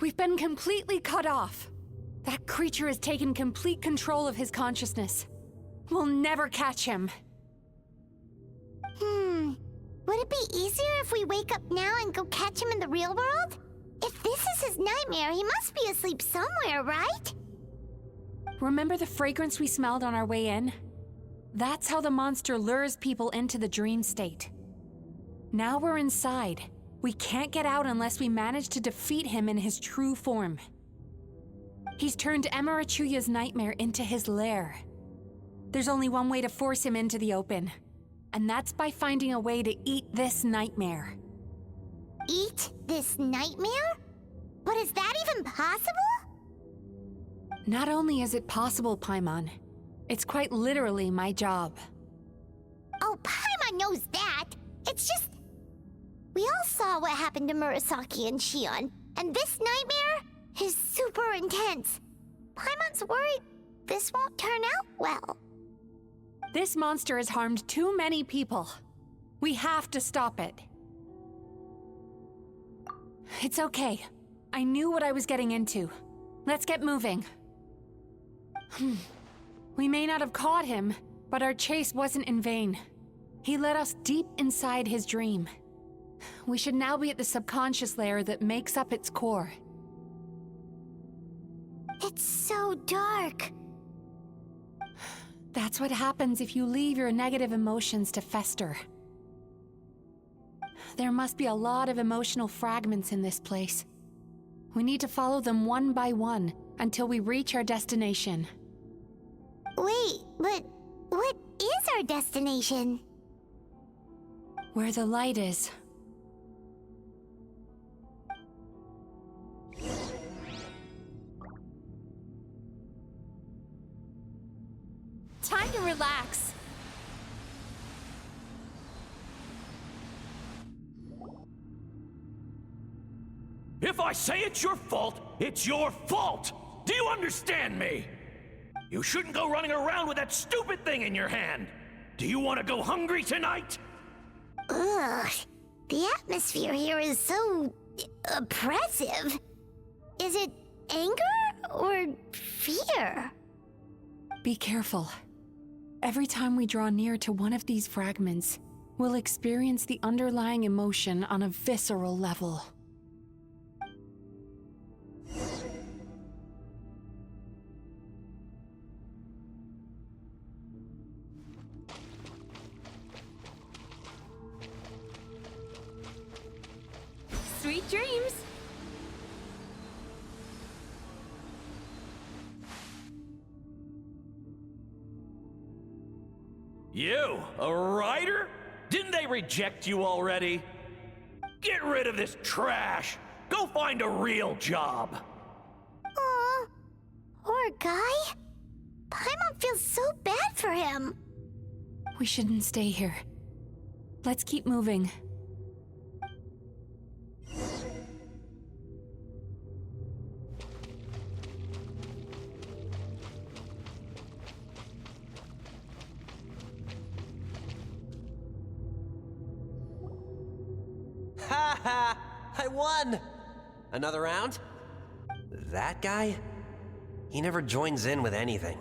[SPEAKER 1] We've been completely cut off. That creature has taken complete control of his consciousness. We'll never catch him.
[SPEAKER 2] Would it be easier if we wake up now and go catch him in the real world? If this is his nightmare, he must be asleep somewhere, right?
[SPEAKER 1] Remember the fragrance we smelled on our way in? That's how the monster lures people into the dream state. Now we're inside. We can't get out unless we manage to defeat him in his true form. He's turned Emerachuyya's nightmare into his lair. There's only one way to force him into the open, and that's by finding a way to eat this nightmare.
[SPEAKER 2] Eat this nightmare? But is that even possible?
[SPEAKER 1] Not only is it possible, Paimon, it's quite literally my job.
[SPEAKER 2] Oh, Paimon knows that. It's just... We all saw what happened to Murasaki and Shion, and this nightmare is super intense. Paimon's worried this won't turn out well.
[SPEAKER 1] This monster has harmed too many people. We have to stop it. It's okay. I knew what I was getting into. Let's get moving. We may not have caught him, but our chase wasn't in vain. He led us deep inside his dream. We should now be at the subconscious layer that makes up its core.
[SPEAKER 2] It's so dark.
[SPEAKER 1] That's what happens if you leave your negative emotions to fester. There must be a lot of emotional fragments in this place. We need to follow them one by one until we reach our destination.
[SPEAKER 2] Wait, but what is our destination?
[SPEAKER 1] Where the light is.
[SPEAKER 7] Time to relax.
[SPEAKER 16] If I say it's your fault, it's your fault! Do you understand me? You shouldn't go running around with that stupid thing in your hand! Do you want to go hungry tonight?
[SPEAKER 2] Ugh, the atmosphere here is so... oppressive. Is it anger or fear?
[SPEAKER 1] Be careful. Every time we draw near to one of these fragments, we'll experience the underlying emotion on a visceral level.
[SPEAKER 7] Sweet dreams!
[SPEAKER 16] You, a writer? Didn't they reject you already? Get rid of this trash! Go find a real job!
[SPEAKER 2] Aw, poor guy. Paimon feels so bad for him.
[SPEAKER 1] We shouldn't stay here. Let's keep moving.
[SPEAKER 17] Ha ha! I won! Another round? That guy? He never joins in with anything.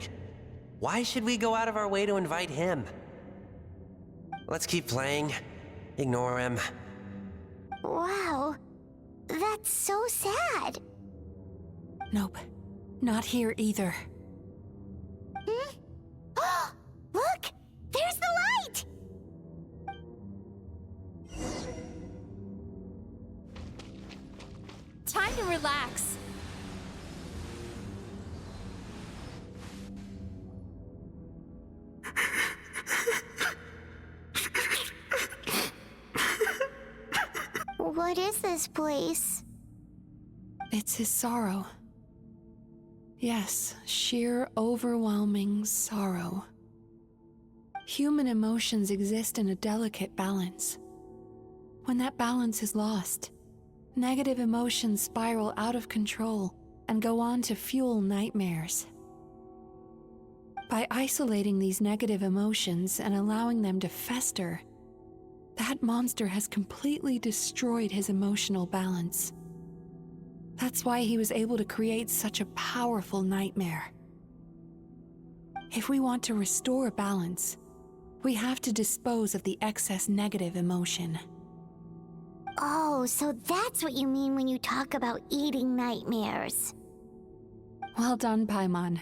[SPEAKER 17] Why should we go out of our way to invite him? Let's keep playing. Ignore him.
[SPEAKER 2] Wow, that's so sad.
[SPEAKER 1] Nope, not here either.
[SPEAKER 2] Hmm? Look! There's the light!
[SPEAKER 7] Time to relax.
[SPEAKER 2] What is this place?
[SPEAKER 1] It's his sorrow. Yes, sheer overwhelming sorrow. Human emotions exist in a delicate balance. When that balance is lost, negative emotions spiral out of control and go on to fuel nightmares. By isolating these negative emotions and allowing them to fester, that monster has completely destroyed his emotional balance. That's why he was able to create such a powerful nightmare. If we want to restore balance, we have to dispose of the excess negative emotion.
[SPEAKER 2] Oh, so that's what you mean when you talk about eating nightmares.
[SPEAKER 1] Well done, Paimon.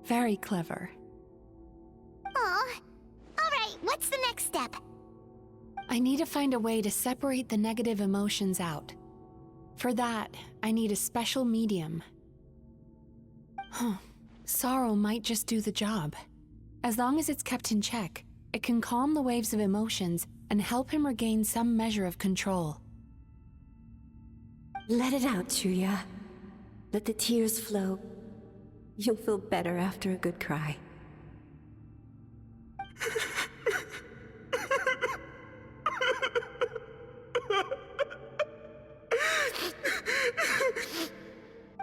[SPEAKER 1] Very clever.
[SPEAKER 2] Aw. Alright, what's the next step?
[SPEAKER 1] I need to find a way to separate the negative emotions out. For that, I need a special medium. Sorrow might just do the job. As long as it's kept in check, it can calm the waves of emotions and help him regain some measure of control.
[SPEAKER 18] Let it out, Chuya. Let the tears flow. You'll feel better after a good cry.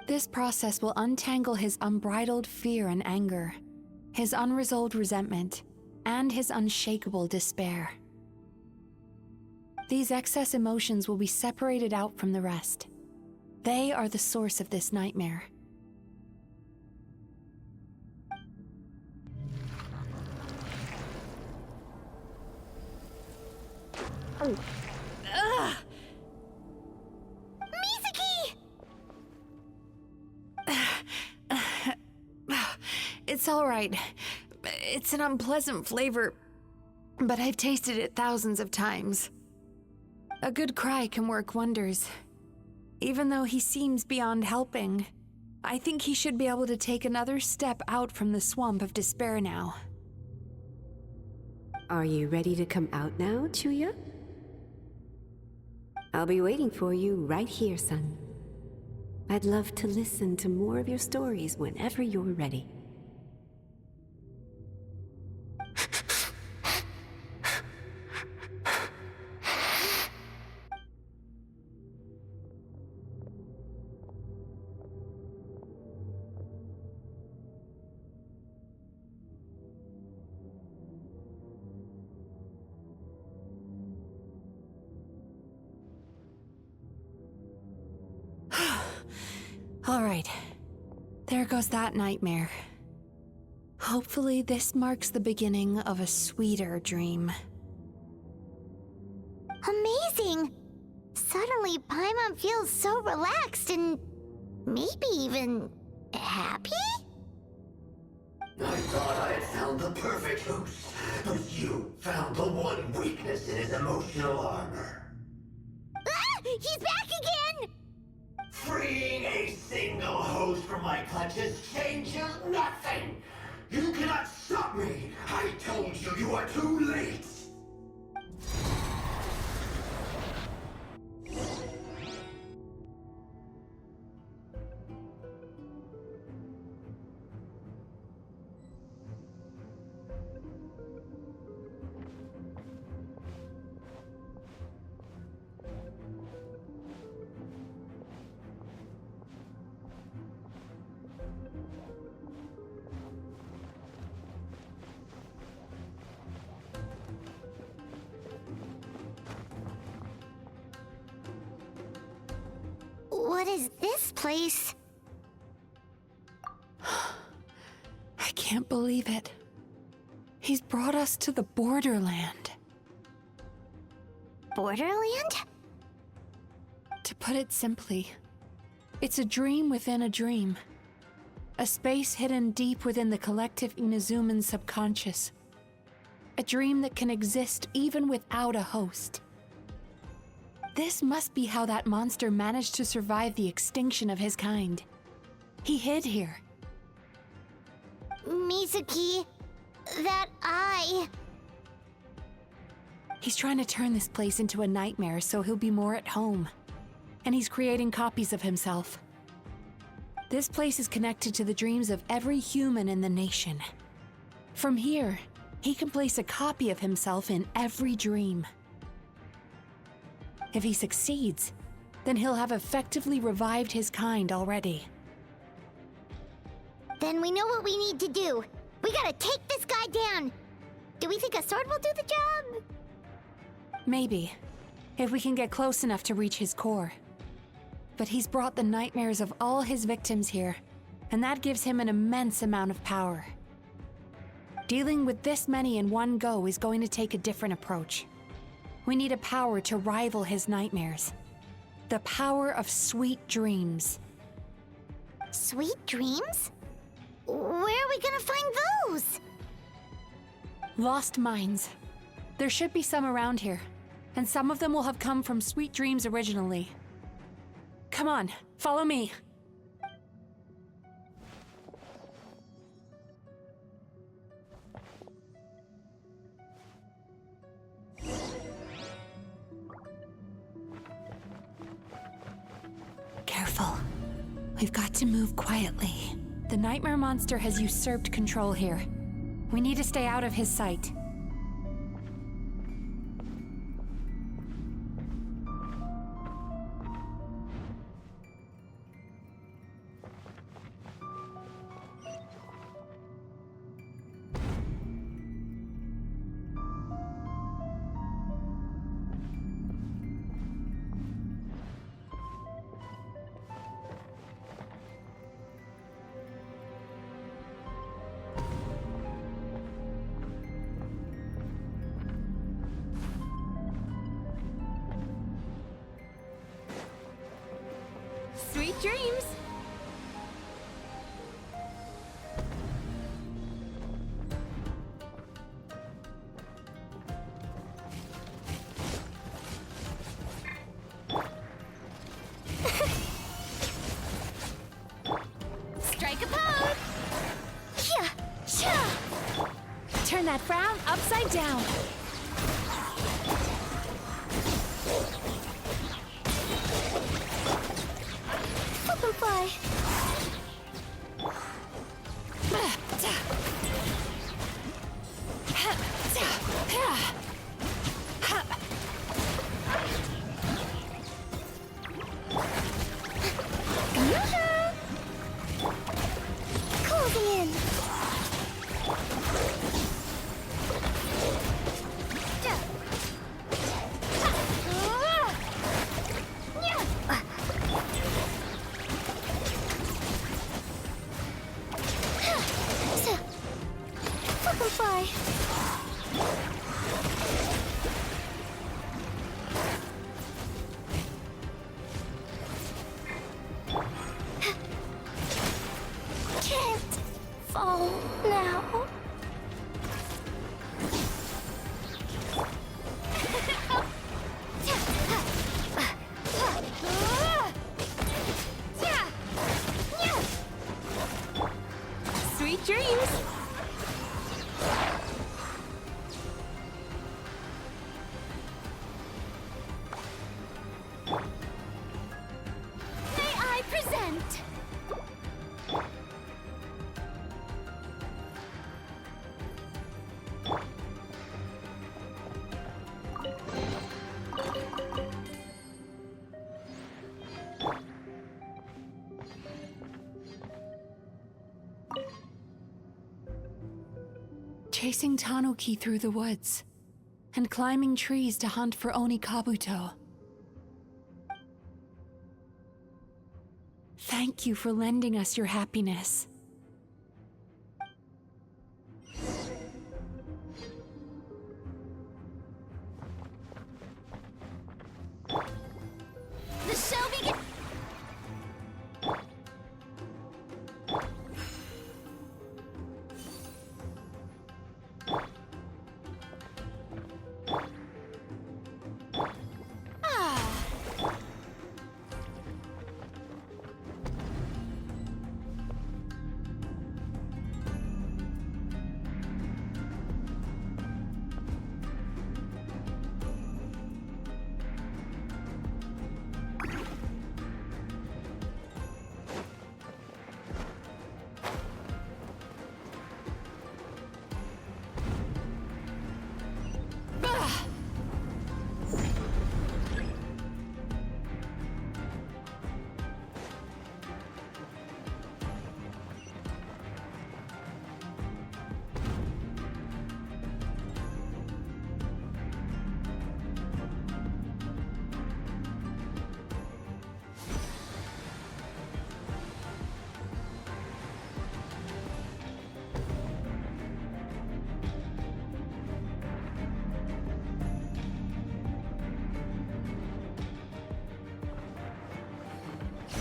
[SPEAKER 1] This process will untangle his unbridled fear and anger, his unresolved resentment, and his unshakable despair. These excess emotions will be separated out from the rest. They are the source of this nightmare.
[SPEAKER 2] Ugh! Mizuki!
[SPEAKER 1] It's all right. It's an unpleasant flavor, but I've tasted it thousands of times. A good cry can work wonders. Even though he seems beyond helping, I think he should be able to take another step out from the swamp of despair now.
[SPEAKER 18] Are you ready to come out now, Chuya? I'll be waiting for you right here, son. I'd love to listen to more of your stories whenever you're ready.
[SPEAKER 1] All right, there goes that nightmare. Hopefully this marks the beginning of a sweeter dream.
[SPEAKER 2] Amazing! Suddenly, Paimon feels so relaxed and maybe even happy?
[SPEAKER 14] I thought I had found the perfect host, but you found the one weakness in his emotional armor.
[SPEAKER 2] Ah! He's back again!
[SPEAKER 14] Freeing a single host from my clutches changes nothing! You cannot stop me! I told you, you are too late!
[SPEAKER 2] What is this place?
[SPEAKER 1] I can't believe it. He's brought us to the borderland.
[SPEAKER 2] Borderland?
[SPEAKER 1] To put it simply, it's a dream within a dream. A space hidden deep within the collective Inazuman subconscious. A dream that can exist even without a host. This must be how that monster managed to survive the extinction of his kind. He hid here.
[SPEAKER 2] Mizuki, that eye.
[SPEAKER 1] He's trying to turn this place into a nightmare so he'll be more at home. And he's creating copies of himself. This place is connected to the dreams of every human in the nation. From here, he can place a copy of himself in every dream. If he succeeds, then he'll have effectively revived his kind already.
[SPEAKER 2] Then we know what we need to do. We gotta take this guy down. Do we think a sword will do the job?
[SPEAKER 1] Maybe, if we can get close enough to reach his core. But he's brought the nightmares of all his victims here, and that gives him an immense amount of power. Dealing with this many in one go is going to take a different approach. We need a power to rival his nightmares. The power of sweet dreams.
[SPEAKER 2] Sweet dreams? Where are we gonna find those?
[SPEAKER 1] Lost minds. There should be some around here, and some of them will have come from sweet dreams originally. Come on, follow me. Careful. We've got to move quietly. The nightmare monster has usurped control here. We need to stay out of his sight.
[SPEAKER 7] Sweet dreams!
[SPEAKER 2] Strike a pose! Yeah, yeah.
[SPEAKER 1] Turn that frown upside down.
[SPEAKER 2] Butterfly. Closing in.
[SPEAKER 1] chasing tanuki through the woods, and climbing trees to hunt for Oni Kabuto. Thank you for lending us your happiness.
[SPEAKER 2] The show begins.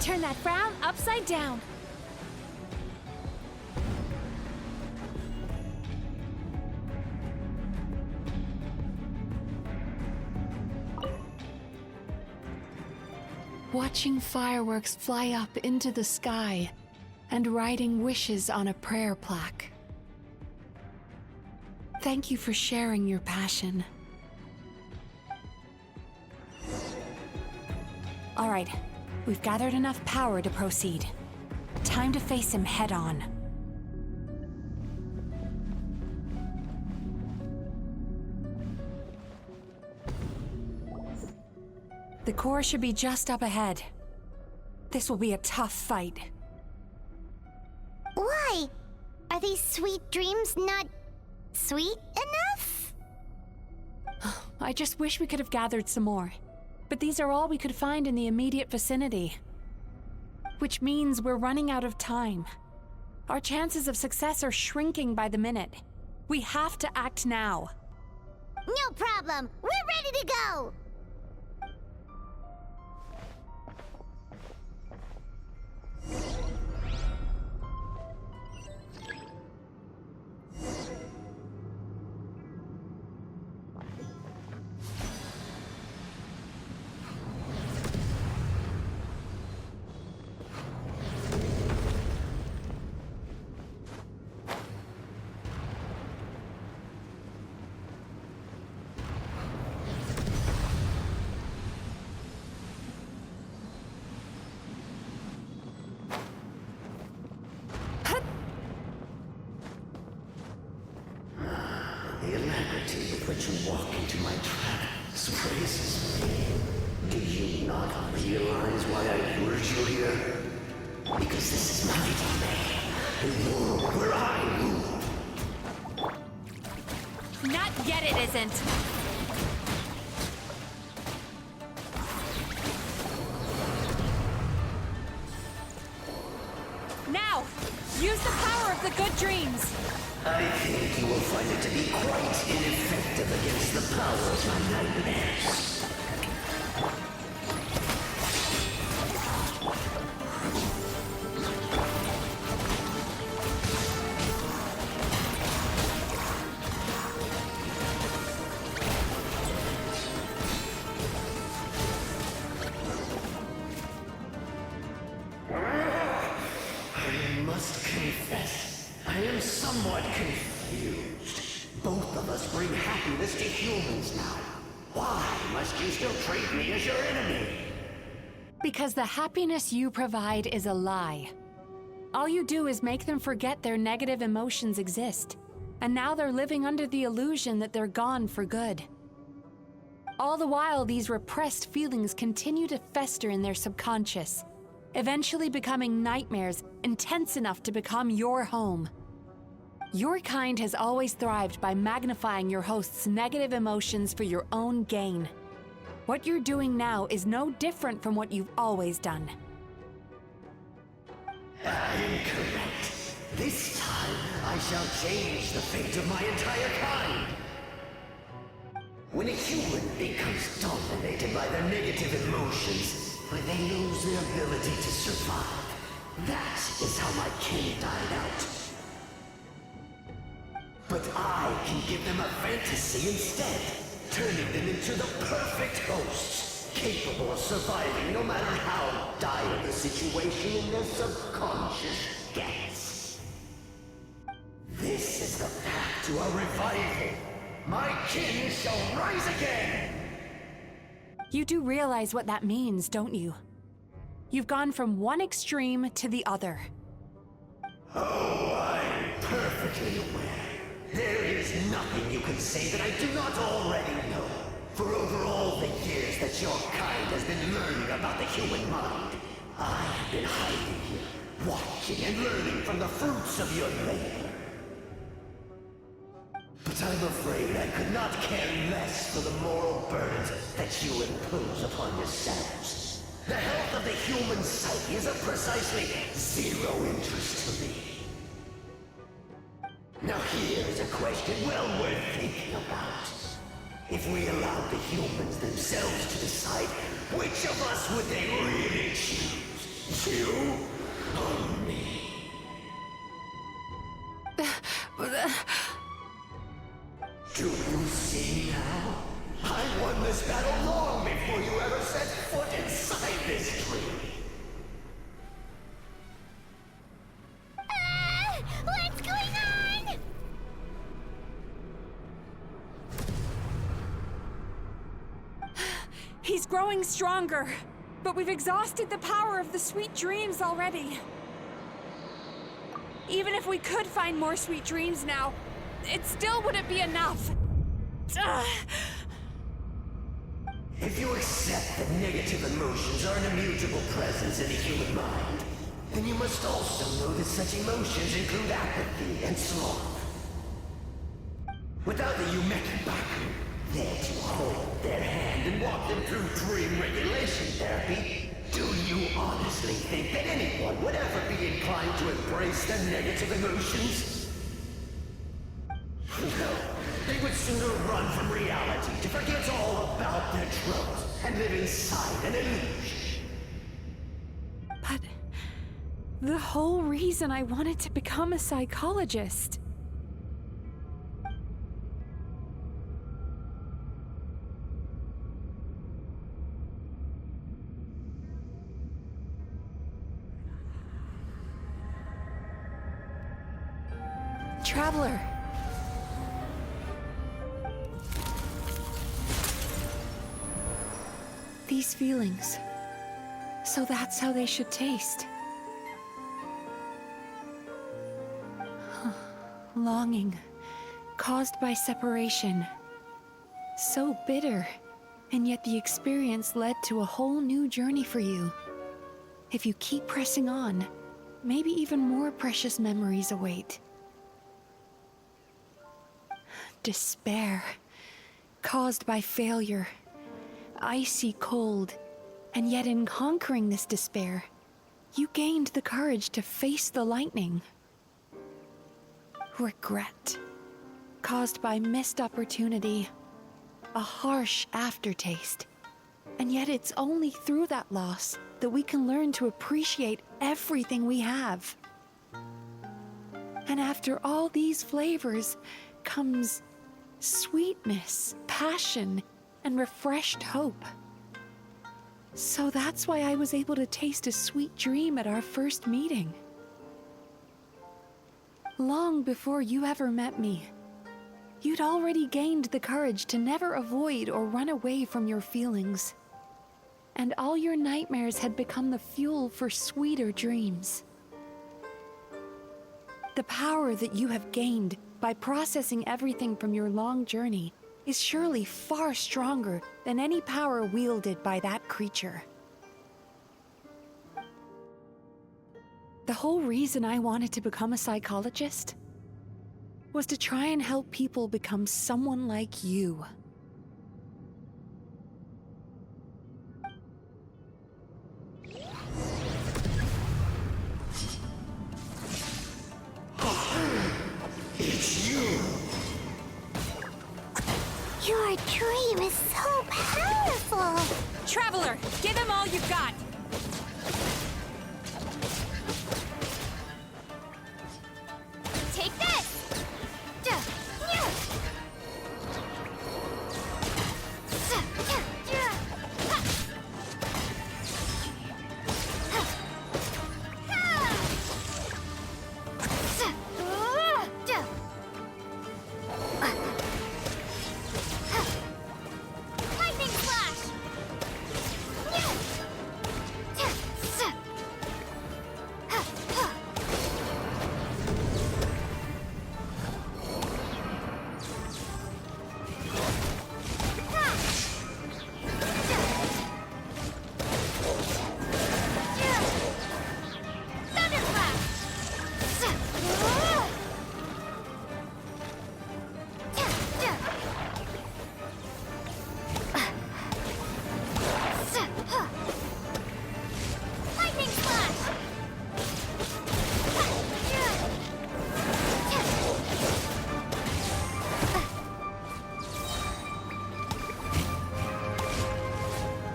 [SPEAKER 1] Turn that frown upside down. Watching fireworks fly up into the sky and writing wishes on a prayer plaque. Thank you for sharing your passion. All right. We've gathered enough power to proceed. Time to face him head-on. The core should be just up ahead. This will be a tough fight.
[SPEAKER 2] Why? Are these sweet dreams not sweet enough?
[SPEAKER 1] I just wish we could have gathered some more. But these are all we could find in the immediate vicinity. Which means we're running out of time. Our chances of success are shrinking by the minute. We have to act now.
[SPEAKER 2] No problem. We're ready to go.
[SPEAKER 14] The alacrity with which you walk into my trance praises me. Do you not realize why I lured you here? Because this is my domain, the world where I rule.
[SPEAKER 1] Not yet, it isn't. Now, use the power of the good dreams.
[SPEAKER 14] I think you will find it to be quite ineffective against the power of my nightmares. I must confess, I am somewhat confused. Both of us bring happiness to humans now. Why must you still treat me as your enemy?
[SPEAKER 1] Because the happiness you provide is a lie. All you do is make them forget their negative emotions exist. And now they're living under the illusion that they're gone for good. All the while, these repressed feelings continue to fester in their subconscious, eventually becoming nightmares intense enough to become your home. Your kind has always thrived by magnifying your host's negative emotions for your own gain. What you're doing now is no different from what you've always done.
[SPEAKER 14] Incorrect. This time, I shall change the fate of my entire kind. When a human becomes dominated by their negative emotions, when they lose their ability to survive, that is how my kin died out. But I can give them a fantasy instead, turning them into the perfect hosts, capable of surviving no matter how dire the situation in their subconscious gets. This is the path to a revival. My kin shall rise again!
[SPEAKER 1] You do realize what that means, don't you? You've gone from one extreme to the other.
[SPEAKER 14] Oh, I'm perfectly aware. There is nothing you can say that I do not already know. For over all the years that your kind has been learning about the human mind, I have been hiding here, watching and learning from the fruits of your labor. But I'm afraid I could not care less for the moral burdens that you impose upon yourselves. The health of the human psyche is of precisely zero interest to me. Now here's a question well worth thinking about. If we allowed the humans themselves to decide, which of us would they really choose? You or me? Do you see now? I won this battle long before you ever set foot inside this tree.
[SPEAKER 2] What's going on?
[SPEAKER 1] He's growing stronger, but we've exhausted the power of the sweet dreams already. Even if we could find more sweet dreams now, it still wouldn't be enough.
[SPEAKER 14] If you accept that negative emotions are an immutable presence in the human mind, then you must also know that such emotions include apathy and sloth. Without the Yumemizuki there to hold their hand and walk them through dream regulation therapy, do you honestly think that anyone would ever be inclined to embrace their negative emotions? No, they would sooner run from reality to forget all about their troubles and live inside an illusion.
[SPEAKER 1] But the whole reason I wanted to become a psychologist. Traveler. These feelings. So that's how they should taste. Longing, caused by separation. So bitter, and yet the experience led to a whole new journey for you. If you keep pressing on, maybe even more precious memories await. Despair, caused by failure. Icy cold, and yet in conquering this despair, you gained the courage to face the lightning. Regret, caused by missed opportunity, a harsh aftertaste. And yet it's only through that loss that we can learn to appreciate everything we have. And after all these flavors comes sweetness, passion, and refreshed hope. So that's why I was able to taste a sweet dream at our first meeting. Long before you ever met me, you'd already gained the courage to never avoid or run away from your feelings. And all your nightmares had become the fuel for sweeter dreams. The power that you have gained by processing everything from your long journey is surely far stronger than any power wielded by that creature. The whole reason I wanted to become a psychologist was to try and help people become someone like you.
[SPEAKER 2] It's you! Your dream is so powerful!
[SPEAKER 19] Traveler, give him all you've got!
[SPEAKER 2] Take this! Lightning slash!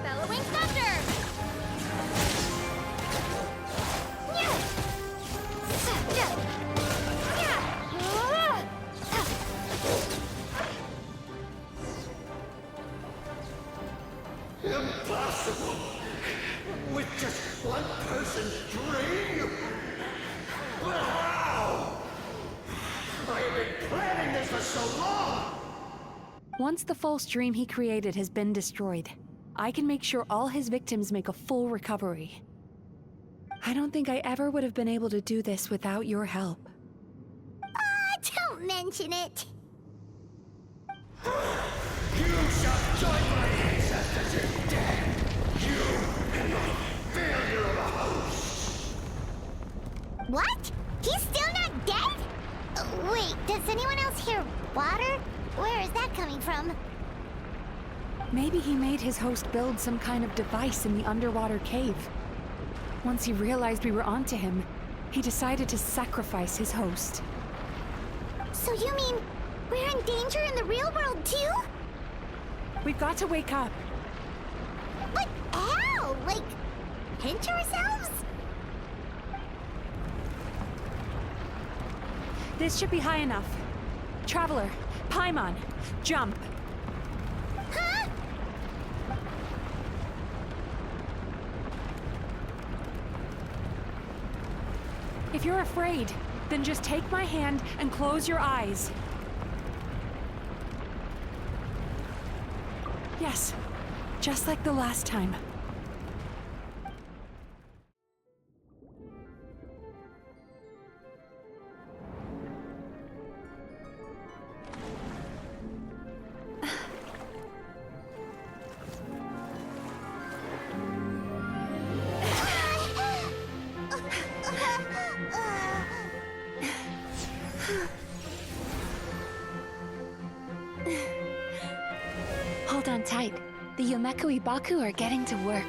[SPEAKER 2] Bellowing thunder!
[SPEAKER 14] Impossible! With just one person's dream? But how? I have been planning this for so long!
[SPEAKER 1] Once the false dream he created has been destroyed, I can make sure all his victims make a full recovery. I don't think I ever would have been able to do this without your help.
[SPEAKER 2] Don't mention it!
[SPEAKER 14] You shall join my ancestors in death! You and my failure of a host!
[SPEAKER 2] What? He's still not dead? Wait, does anyone else hear water? Where is that coming from?
[SPEAKER 1] Maybe he made his host build some kind of device in the underwater cave. Once he realized we were onto him, he decided to sacrifice his host.
[SPEAKER 2] So you mean we're in danger in the real world too?
[SPEAKER 1] We've got to wake up.
[SPEAKER 2] But how? Like, pinch ourselves?
[SPEAKER 1] This should be high enough. Traveler, Paimon, jump.
[SPEAKER 2] Huh?
[SPEAKER 1] If you're afraid, then just take my hand and close your eyes. Yes, just like the last time. Hold on tight. The Yumemizuki Baku are getting to work.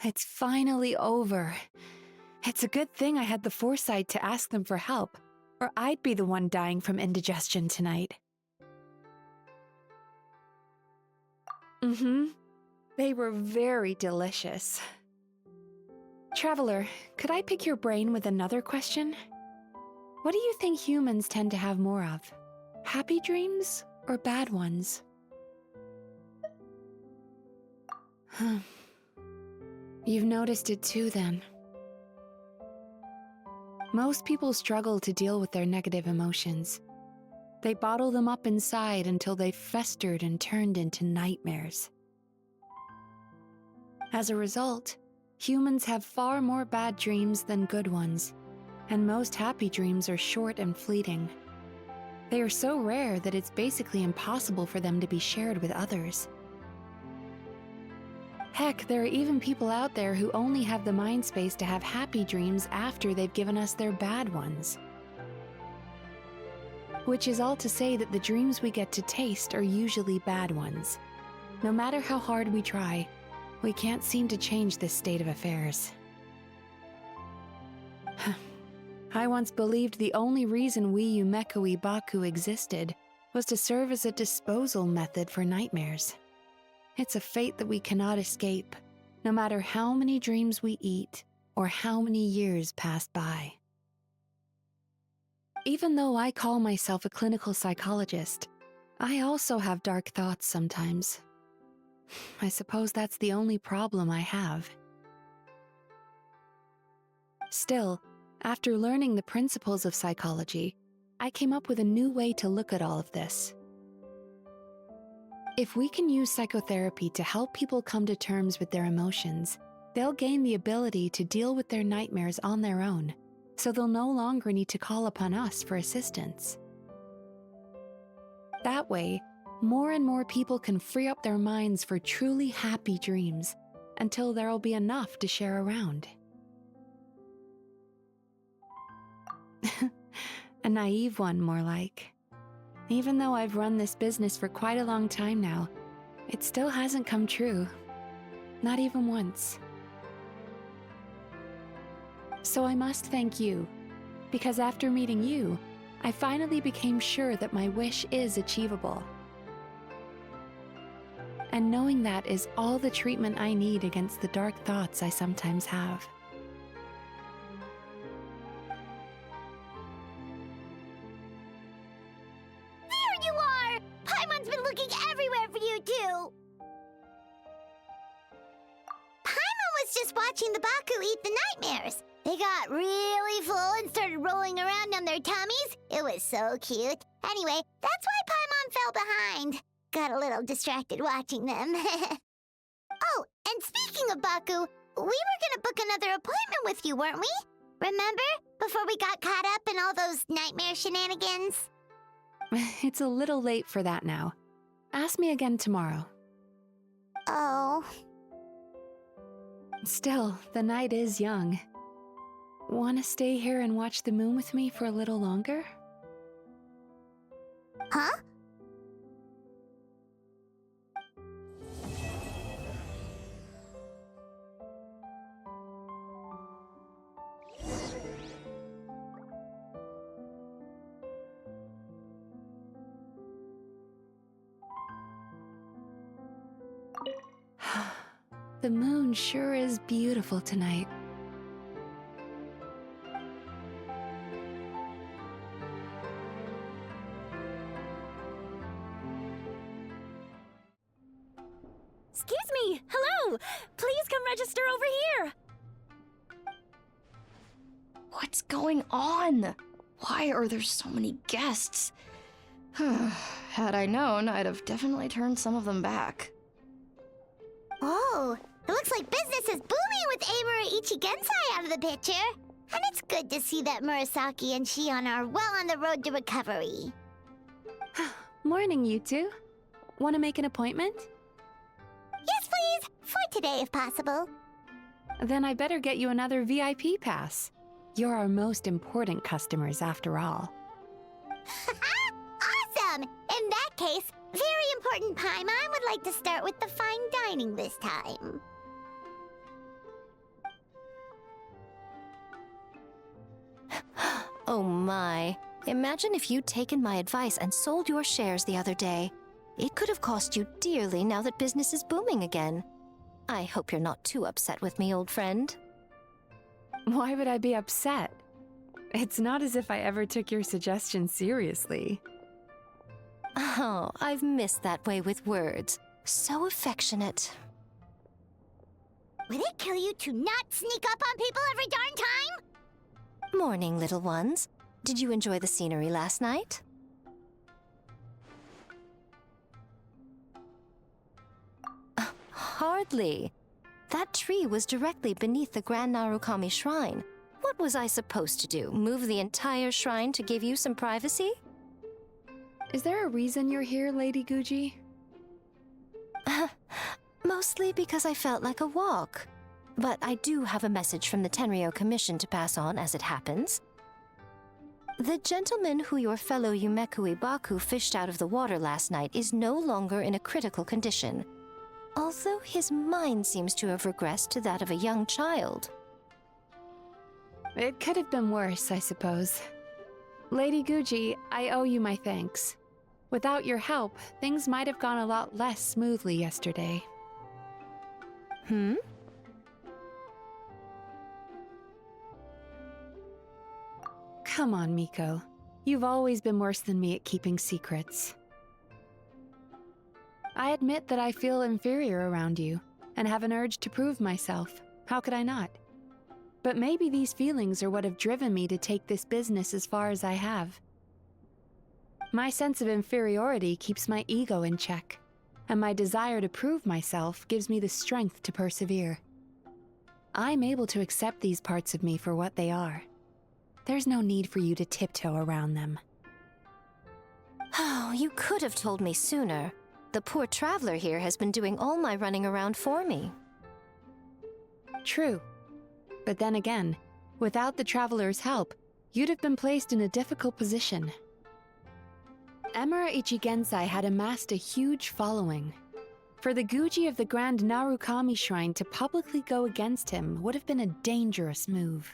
[SPEAKER 1] It's finally over. It's a good thing I had the foresight to ask them for help, or I'd be the one dying from indigestion tonight. They were very delicious. Traveler, could I pick your brain with another question? What do you think humans tend to have more of? Happy dreams or bad ones? You've noticed it too, then. Most people struggle to deal with their negative emotions. They bottle them up inside until they've festered and turned into nightmares. As a result, humans have far more bad dreams than good ones, and most happy dreams are short and fleeting. They are so rare that it's basically impossible for them to be shared with others. Heck, there are even people out there who only have the mind space to have happy dreams after they've given us their bad ones. Which is all to say that the dreams we get to taste are usually bad ones. No matter how hard we try, we can't seem to change this state of affairs. I once believed the only reason we Yumemizuki Baku existed was to serve as a disposal method for nightmares. It's a fate that we cannot escape, no matter how many dreams we eat or how many years pass by. Even though I call myself a clinical psychologist, I also have dark thoughts sometimes. I suppose that's the only problem I have. Still, after learning the principles of psychology, I came up with a new way to look at all of this. If we can use psychotherapy to help people come to terms with their emotions, they'll gain the ability to deal with their nightmares on their own, so they'll no longer need to call upon us for assistance. That way, more and more people can free up their minds for truly happy dreams until there'll be enough to share around. A naive one, more like. Even though I've run this business for quite a long time now, it still hasn't come true. Not even once. So I must thank you, because after meeting you, I finally became sure that my wish is achievable. And knowing that is all the treatment I need against the dark thoughts I sometimes have.
[SPEAKER 2] There you are! Paimon's been looking everywhere for you, too! Paimon was just watching the Baku eat the nightmares. They got really full and started rolling around on their tummies. It was so cute. Anyway, that's why Paimon fell behind. Got a little distracted watching them. Oh, and speaking of Baku, we were gonna book another appointment with you, weren't we? Remember? Before we got caught up in all those nightmare shenanigans?
[SPEAKER 1] It's a little late for that now. Ask me again tomorrow.
[SPEAKER 2] Oh.
[SPEAKER 1] Still, the night is young. Want to stay here and watch the moon with me for a little longer?
[SPEAKER 2] Huh?
[SPEAKER 1] The moon sure is beautiful tonight.
[SPEAKER 7] Excuse me! Hello! Please come register over here!
[SPEAKER 8] What's going on? Why are there so many guests? Had I known, I'd have definitely turned some of them back.
[SPEAKER 2] Oh, it looks like business is booming with Amura Ichigensai out of the picture. And it's good to see that Murasaki and Shion are well on the road to recovery.
[SPEAKER 1] Morning, you two. Want to make an appointment?
[SPEAKER 2] Yes, please. For today, if possible.
[SPEAKER 1] Then I better get you another VIP pass. You're our most important customers, after all.
[SPEAKER 2] Awesome! In that case, very important Paimon would like to start with the fine dining this time.
[SPEAKER 9] Oh my. Imagine if you'd taken my advice and sold your shares the other day. It could have cost you dearly now that business is booming again. I hope you're not too upset with me, old friend.
[SPEAKER 1] Why would I be upset? It's not as if I ever took your suggestion seriously.
[SPEAKER 9] Oh, I've missed that way with words. So affectionate.
[SPEAKER 2] Would it kill you to not sneak up on people every darn time?
[SPEAKER 9] Morning, little ones. Did you enjoy the scenery last night? Hardly. That tree was directly beneath the Grand Narukami Shrine. What was I supposed to do? Move the entire shrine to give you some privacy?
[SPEAKER 1] Is there a reason you're here, Lady Guji?
[SPEAKER 9] Mostly because I felt like a walk. But I do have a message from the Tenryo Commission to pass on as it happens. The gentleman who your fellow Yumemizuki Baku fished out of the water last night is no longer in a critical condition, although his mind seems to have regressed to that of a young child.
[SPEAKER 1] It could have been worse, I suppose. Lady Guji, I owe you my thanks. Without your help, things might have gone a lot less smoothly yesterday. Come on, Miko. You've always been worse than me at keeping secrets. I admit that I feel inferior around you, and have an urge to prove myself. How could I not? But maybe these feelings are what have driven me to take this business as far as I have. My sense of inferiority keeps my ego in check, and my desire to prove myself gives me the strength to persevere. I'm able to accept these parts of me for what they are. There's no need for you to tiptoe around them.
[SPEAKER 9] Oh, you could have told me sooner. The poor traveler here has been doing all my running around for me.
[SPEAKER 1] True. But then again, without the traveler's help, you'd have been placed in a difficult position. Emura Ichigensai had amassed a huge following. For the Guji of the Grand Narukami Shrine to publicly go against him would have been a dangerous move.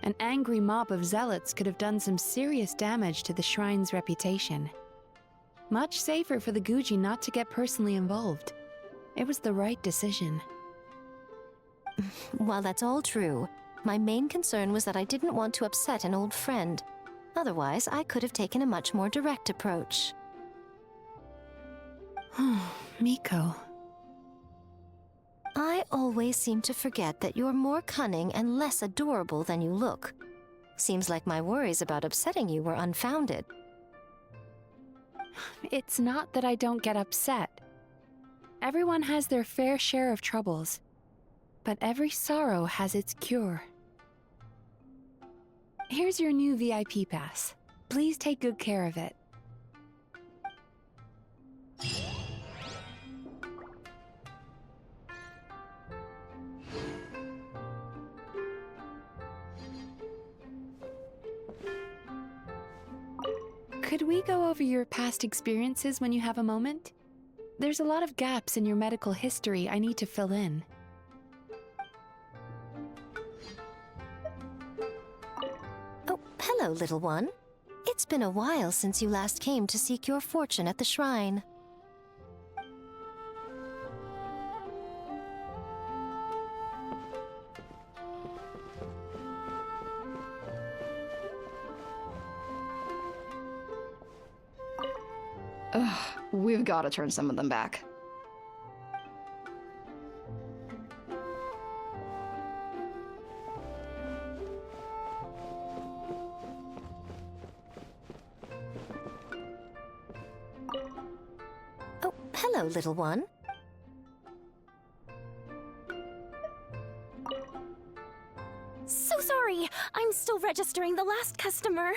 [SPEAKER 1] An angry mob of zealots could have done some serious damage to the shrine's reputation. Much safer for the Guji not to get personally involved. It was the right decision.
[SPEAKER 9] While that's all true, my main concern was that I didn't want to upset an old friend. Otherwise, I could have taken a much more direct approach.
[SPEAKER 1] Miko.
[SPEAKER 9] I always seem to forget that you're more cunning and less adorable than you look. Seems like my worries about upsetting you were unfounded.
[SPEAKER 1] It's not that I don't get upset. Everyone has their fair share of troubles, but every sorrow has its cure. Here's your new VIP pass. Please take good care of it. Could we go over your past experiences when you have a moment? There's a lot of gaps in your medical history I need to fill in.
[SPEAKER 9] Oh, hello, little one. It's been a while since you last came to seek your fortune at the shrine.
[SPEAKER 8] Ugh, we've got to turn some of them back.
[SPEAKER 9] Oh, hello, little one.
[SPEAKER 7] So sorry. I'm still registering the last customer.